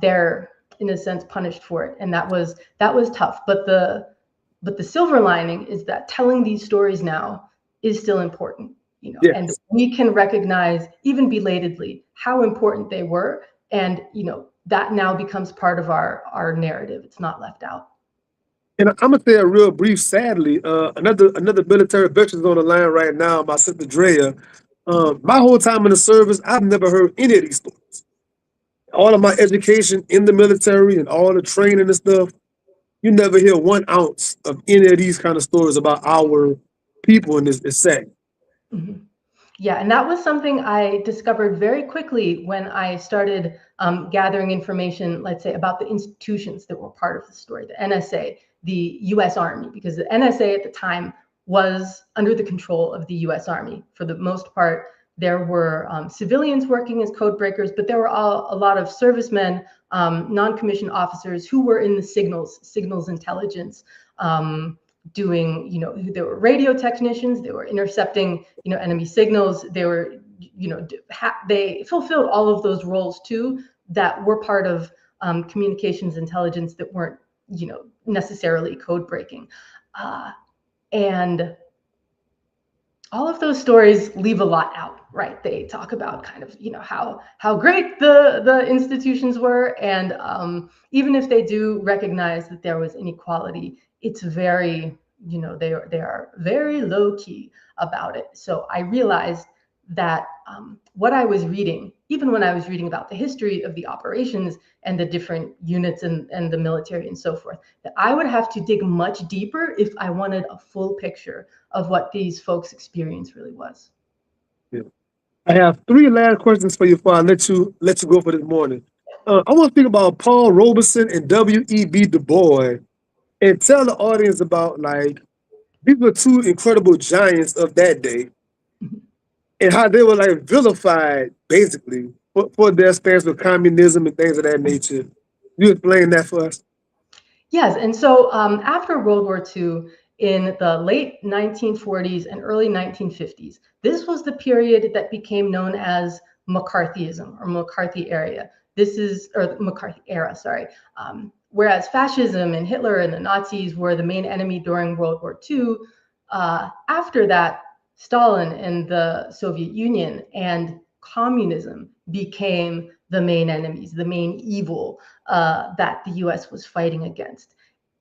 [SPEAKER 2] they're in a sense punished for it. And that was tough. But the silver lining is that telling these stories now is still important,
[SPEAKER 1] Yes.
[SPEAKER 2] and we can recognize, even belatedly, how important they were. And that now becomes part of our narrative. It's not left out.
[SPEAKER 1] And I'm gonna say a real brief. Sadly, another military veteran's on the line right now. My sister Drea. My whole time in the service, I've never heard any of these stories. All of my education in the military and all the training and stuff, you never hear 1 ounce of any of these kind of stories about our people in this set.
[SPEAKER 2] Mm-hmm. Yeah, and that was something I discovered very quickly when I started gathering information, let's say, about the institutions that were part of the story, the NSA, the US Army, because the NSA at the time was under the control of the US Army. For the most part, there were civilians working as codebreakers, but there were a lot of servicemen, non-commissioned officers who were in the signals intelligence, doing, there were radio technicians, they were intercepting, enemy signals, they were, they fulfilled all of those roles too, that were part of communications intelligence that weren't, necessarily code breaking. And all of those stories leave a lot out, right? They talk about kind of, how great the institutions were. And even if they do recognize that there was inequality, it's very, they are very low key about it. So I realized that what I was reading, even when I was reading about the history of the operations and the different units and the military and so forth, that I would have to dig much deeper if I wanted a full picture of what these folks' experience really was.
[SPEAKER 1] Yeah. I have 3 last questions for you before I let you go for this morning. I want to speak about Paul Robeson and W.E.B. Du Bois, and tell the audience about, like, these were 2 incredible giants of that day, and how they were, like, vilified basically for their stance with communism and things of that nature. You explain that for us?
[SPEAKER 2] Yes, and so after World War II, in the late 1940s and early 1950s, this was the period that became known as McCarthyism, or McCarthy era. McCarthy era, sorry. Whereas fascism and Hitler and the Nazis were the main enemy during World War II, after that, Stalin and the Soviet Union and communism became the main enemies, the main evil that the US was fighting against.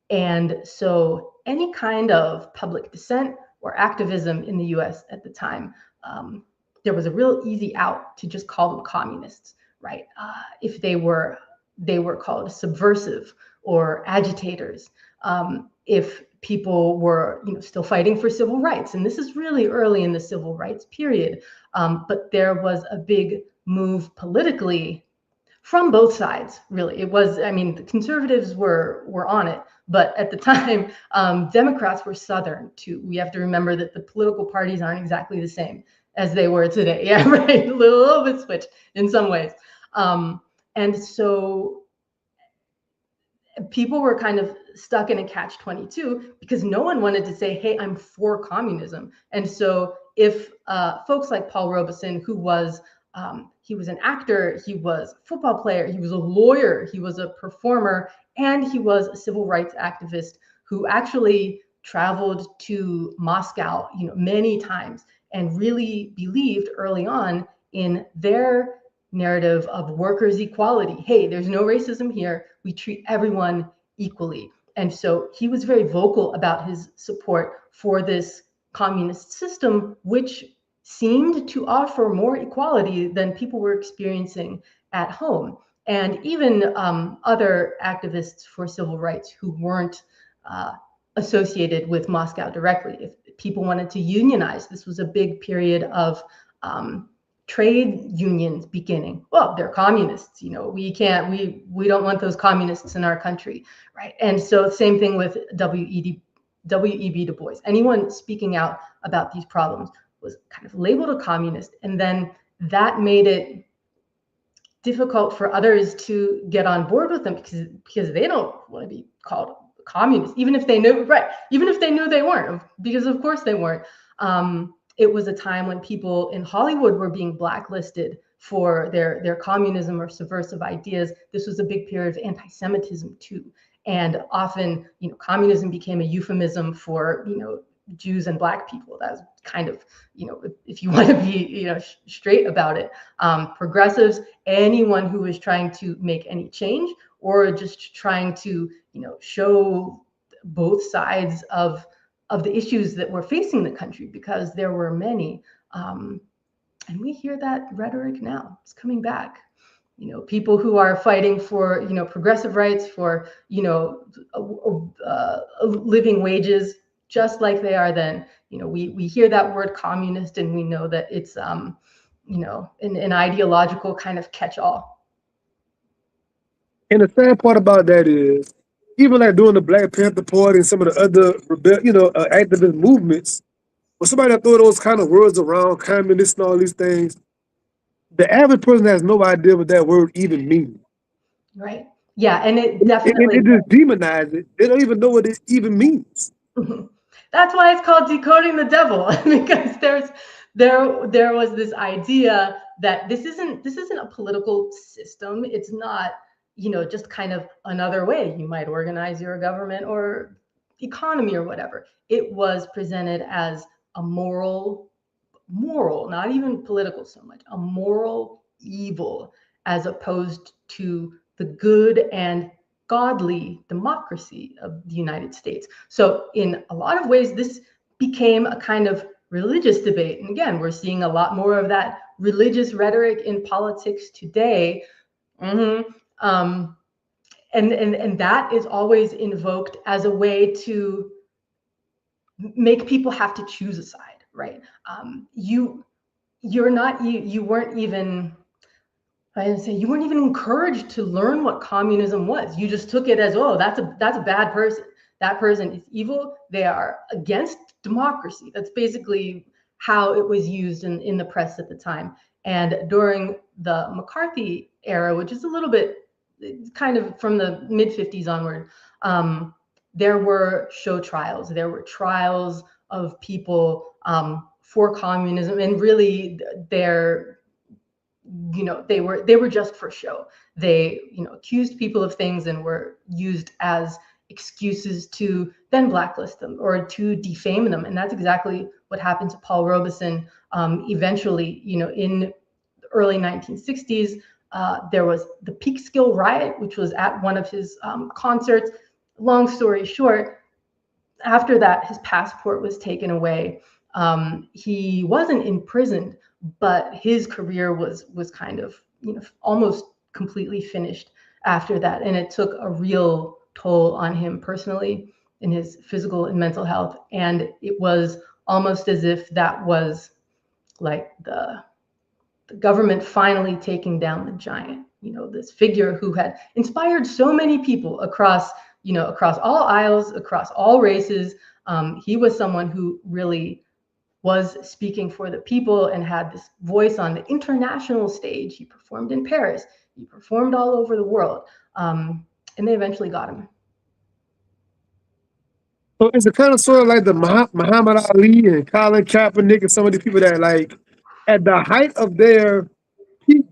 [SPEAKER 2] And so any kind of public dissent or activism in the US at the time, there was a real easy out to just call them communists, right? If they were called subversive or agitators. If people were, still fighting for civil rights, and this is really early in the civil rights period, but there was a big move politically from both sides, really. It was, the conservatives were on it, but at the time, Democrats were Southern too. We have to remember that the political parties aren't exactly the same as they were today. Yeah, right, a little bit switched in some ways. And so people were kind of stuck in a catch-22 because no one wanted to say, hey, I'm for communism. And so if folks like Paul Robeson, who was He was an actor, he was a football player, he was a lawyer, he was a performer, and he was a civil rights activist who actually traveled to Moscow, many times, and really believed early on in their narrative of workers' equality. Hey, there's no racism here. We treat everyone equally. And so he was very vocal about his support for this communist system, which seemed to offer more equality than people were experiencing at home. And even other activists for civil rights who weren't associated with Moscow directly. If people wanted to unionize, this was a big period of trade unions beginning. Well, they're communists, we don't want those communists in our country, right? And so same thing with W.E.B. Du Bois. Anyone speaking out about these problems was kind of labeled a communist, and then that made it difficult for others to get on board with them because they don't want to be called communists, even if they knew they weren't, because of course they weren't. It was a time when people in Hollywood were being blacklisted for their communism or subversive ideas. This was a big period of anti-Semitism too. And often, communism became a euphemism for, Jews and Black people. That's kind of, if you want to be, straight about it. Progressives, anyone who was trying to make any change or just trying to, show both sides of the issues that were facing the country, because there were many. And we hear that rhetoric now. It's coming back. People who are fighting for, progressive rights, for, living wages, just like they are then. We hear that word communist, and we know that it's, an ideological kind of catch-all.
[SPEAKER 1] And the sad part about that is, even like during the Black Panther Party and some of the other activist movements, when somebody throw those kind of words around, communist and all these things, the average person has no idea what that word even means.
[SPEAKER 2] Right. Yeah, and it definitely
[SPEAKER 1] it just demonizes it. They don't even know what it even means.
[SPEAKER 2] That's why it's called Decoding the Devil, because there was this idea that this isn't a political system. It's not, just kind of another way you might organize your government or economy or whatever. It was presented as a moral, not even political so much, a moral evil, as opposed to the good and godly democracy of the United States. So in a lot of ways, this became a kind of religious debate. And again, we're seeing a lot more of that religious rhetoric in politics today. And that is always invoked as a way to make people have to choose a side, right? You weren't even, you weren't even encouraged to learn what communism was. You just took it as, oh, that's a bad person. That person is evil. They are against democracy. That's basically how it was used in the press at the time. And during the McCarthy era, which is a little bit kind of from the mid-50s onward, there were show trials. There were trials of people for communism, and really they were just for show. They, accused people of things and were used as excuses to then blacklist them or to defame them. And that's exactly what happened to Paul Robeson. Eventually, in the early 1960s, there was the Peekskill riot, which was at one of his concerts. Long story short, after that, his passport was taken away. He wasn't imprisoned, but his career was kind of, almost completely finished after that. And it took a real toll on him personally, in his physical and mental health. And it was almost as if that was like the government finally taking down the giant, this figure who had inspired so many people across all aisles, across all races. He was someone who really was speaking for the people and had this voice on the international stage. He performed in Paris. He performed all over the world. And they eventually got him.
[SPEAKER 1] So it's a kind of sort of like the Muhammad Ali and Colin Kaepernick and some of these people that, like, at the height of their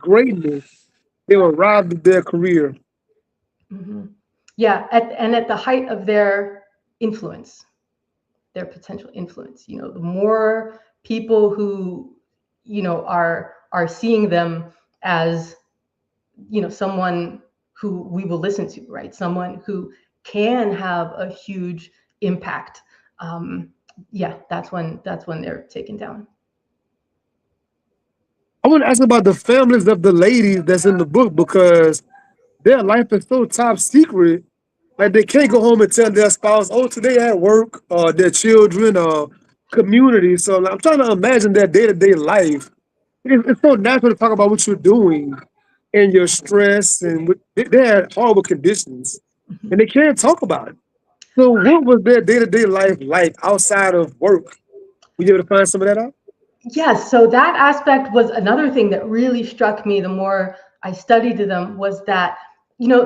[SPEAKER 1] greatness they arrived at their career.
[SPEAKER 2] Mm-hmm. Yeah, at the height of their influence, their potential influence. The more people who, are seeing them as, someone who we will listen to, right? Someone who can have a huge impact. Yeah, that's when they're taken down.
[SPEAKER 1] I want to ask about the families of the ladies that's in the book because their life is so top secret. Like they can't go home and tell their spouse, "Oh, today at work," or their children, or community. So like, I'm trying to imagine their day-to-day life. It's so natural to talk about what you're doing and your stress, and they had horrible conditions, and they can't talk about it. So, what was their day-to-day life like outside of work? Were you able to find some of that out?
[SPEAKER 2] Yes, so that aspect was another thing that really struck me the more I studied them, was that,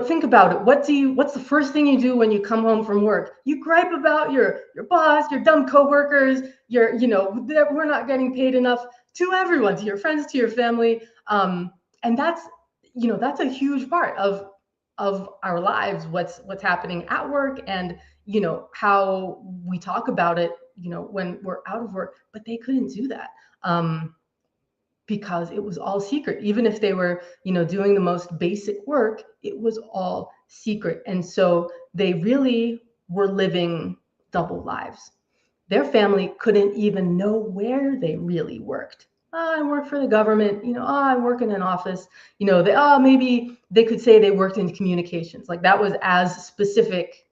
[SPEAKER 2] think about it. What's the first thing you do when you come home from work? You gripe about your boss, your dumb coworkers, that we're not getting paid enough, to everyone, to your friends, to your family. And that's a huge part of our lives, what's happening at work, and how we talk about it, when we're out of work. But they couldn't do that, because it was all secret. Even if they were, doing the most basic work, it was all secret. And so they really were living double lives. Their family couldn't even know where they really worked. Oh, I work for the government, I work in an office. Maybe they could say they worked in communications. Like, that was as specific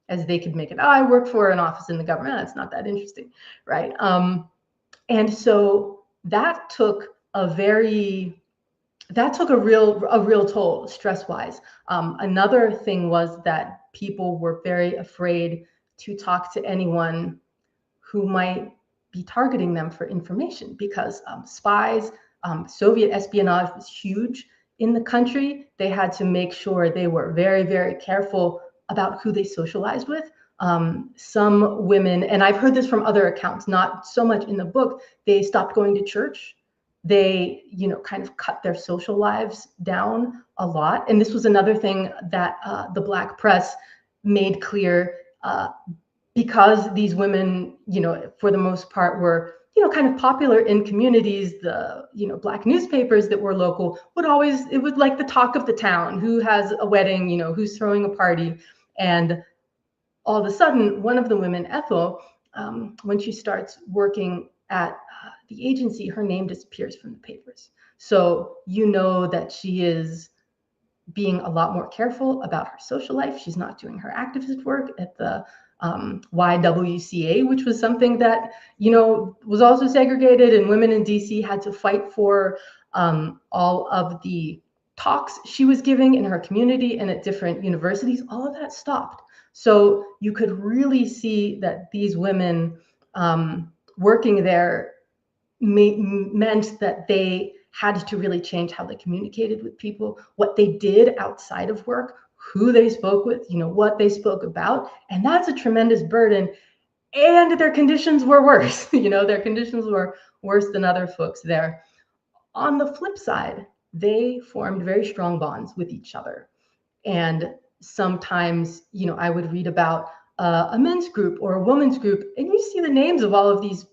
[SPEAKER 2] as they could make it. Oh, I work for an office in the government. That's not that interesting, right? And so that took a real toll, stress-wise. Another thing was that people were very afraid to talk to anyone who might be targeting them for information, because spies, Soviet espionage was huge in the country. They had to make sure they were very, very careful about who they socialized with. Some women, and I've heard this from other accounts, not so much in the book, they stopped going to church. They, kind of cut their social lives down a lot. And this was another thing that the Black press made clear, because these women, for the most part were, kind of popular in communities. The, Black newspapers that were local it was like the talk of the town: who has a wedding, who's throwing a party. And all of a sudden, one of the women, Ethel, when she starts working at the agency, her name disappears from the papers. So that she is being a lot more careful about her social life. She's not doing her activist work at the YWCA, which was something that, was also segregated, and women in DC had to fight for. All of the talks she was giving in her community and at different universities, all of that stopped. So you could really see that these women working there meant that they had to really change how they communicated with people, what they did outside of work, who they spoke with, what they spoke about. And that's a tremendous burden. And their conditions were worse. Their conditions were worse than other folks there. On the flip side, they formed very strong bonds with each other. And sometimes, I would read about a men's group or a women's group, and you see the names of all of these,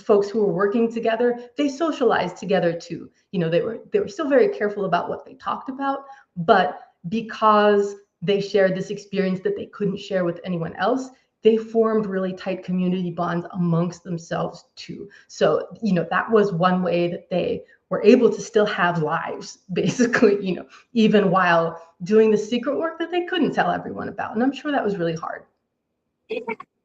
[SPEAKER 2] folks who were working together. They socialized together too. They were still very careful about what they talked about, but because they shared this experience that they couldn't share with anyone else, they formed really tight community bonds amongst themselves too. So, that was one way that they were able to still have lives, basically, even while doing the secret work that they couldn't tell everyone about. And I'm sure that was really hard.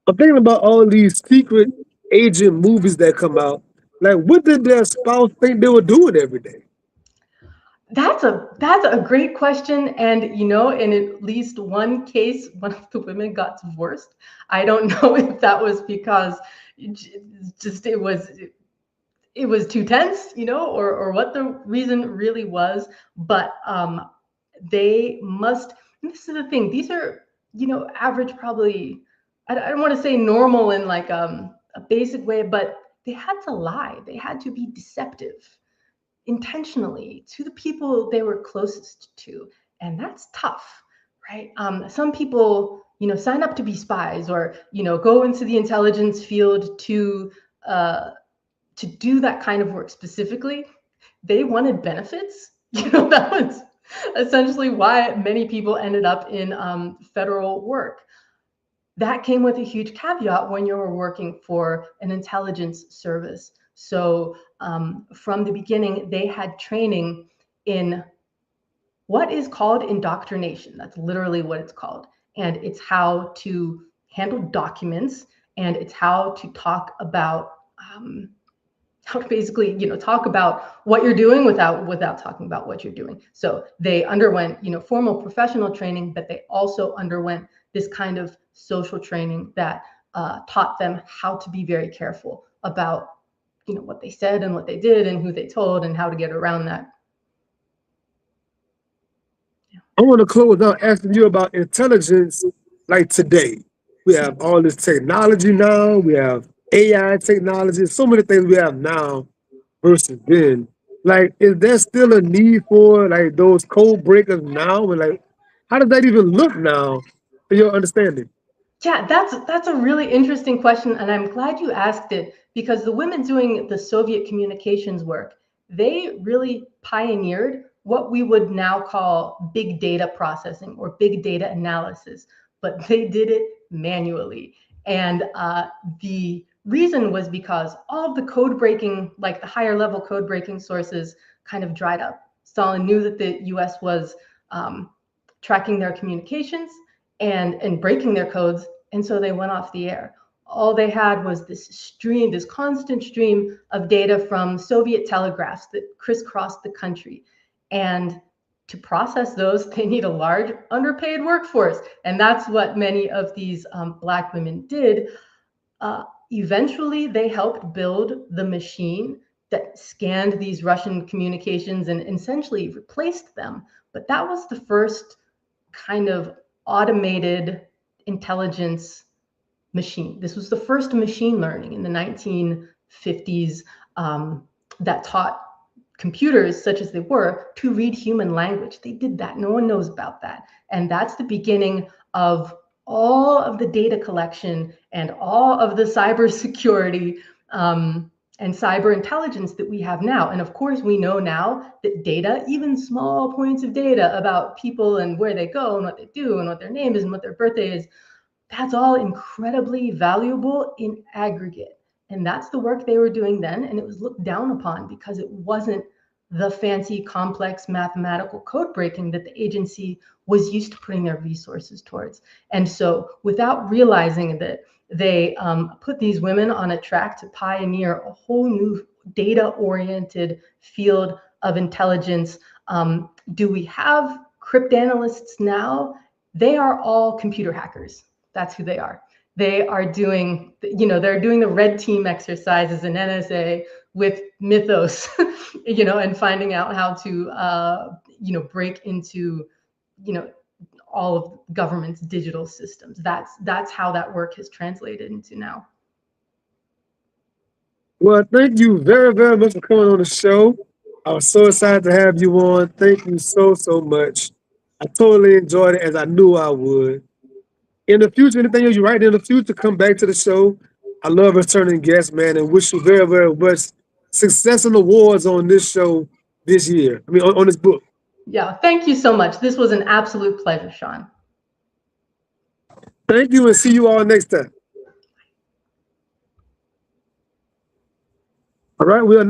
[SPEAKER 1] I'm thinking about all these secret agent movies that come out. Like, what did their spouse think they were doing every day?
[SPEAKER 2] That's a great question. And, in at least one case, one of the women got divorced. I don't know if that was because it was too tense, or what the reason really was. But they must, and this is the thing, these are, average, probably, I don't want to say normal in like a basic way, but they had to lie. They had to be deceptive intentionally to the people they were closest to. And that's tough, right? Some people, sign up to be spies or, go into the intelligence field to do that kind of work specifically. They wanted benefits. That was essentially why many people ended up in federal work. That came with a huge caveat when you were working for an intelligence service. So from the beginning, they had training in what is called indoctrination. That's literally what it's called. And it's how to handle documents, and it's how to talk about how to basically, talk about what you're doing without talking about what you're doing. So they underwent, formal professional training, but they also underwent this kind of social training that taught them how to be very careful about, what they said and what they did and who they told and how to get around that.
[SPEAKER 1] I want to close out asking you about intelligence like today. We have all this technology now. We have AI technology. So many things we have now versus then. Like, is there still a need for like those code breakers now? And like, how does that even look now in your understanding?
[SPEAKER 2] Yeah, that's a really interesting question, and I'm glad you asked it, because the women doing the Soviet communications work, they really pioneered what we would now call big data processing or big data analysis, but they did it manually. And the reason was because all of the code breaking, like the higher level code breaking sources, kind of dried up. Stalin knew that the US was tracking their communications and breaking their codes, and so they went off the air. All they had was this constant stream of data from Soviet telegraphs that crisscrossed the country. And to process those, they need a large underpaid workforce. And that's what many of these Black women did. Eventually, they helped build the machine that scanned these Russian communications and essentially replaced them. But that was the first kind of automated intelligence machine. This was the first machine learning in the 1950s that taught computers, such as they were, to read human language. They did that. No one knows about that. And that's the beginning of all of the data collection and all of the cybersecurity and cyber intelligence that we have now. And of course, we know now that data, even small points of data about people and where they go and what they do and what their name is and what their birthday is, that's all incredibly valuable in aggregate. And that's the work they were doing then. And it was looked down upon because it wasn't the fancy, complex mathematical code breaking that the agency was used to putting their resources towards. And so without realizing that, they put these women on a track to pioneer a whole new data-oriented field of intelligence. Do we have cryptanalysts now? They are all computer hackers. That's who they are. They are doing, they're doing the red team exercises in NSA with Mythos, and finding out how to, break into, all of government's digital systems. That's how that work has translated into now.
[SPEAKER 1] Well, thank you very, very much for coming on the show. I was so excited to have you on. Thank you so, so much. I totally enjoyed it as I knew I would. In the future, anything else you write in the future, come back to the show. I love returning guests, man, and wish you very, very much success and awards on this show this year. I mean, on this book.
[SPEAKER 2] Yeah, thank you so much. This was an absolute pleasure, Sean.
[SPEAKER 1] Thank you, and see you all next time. All right, we are now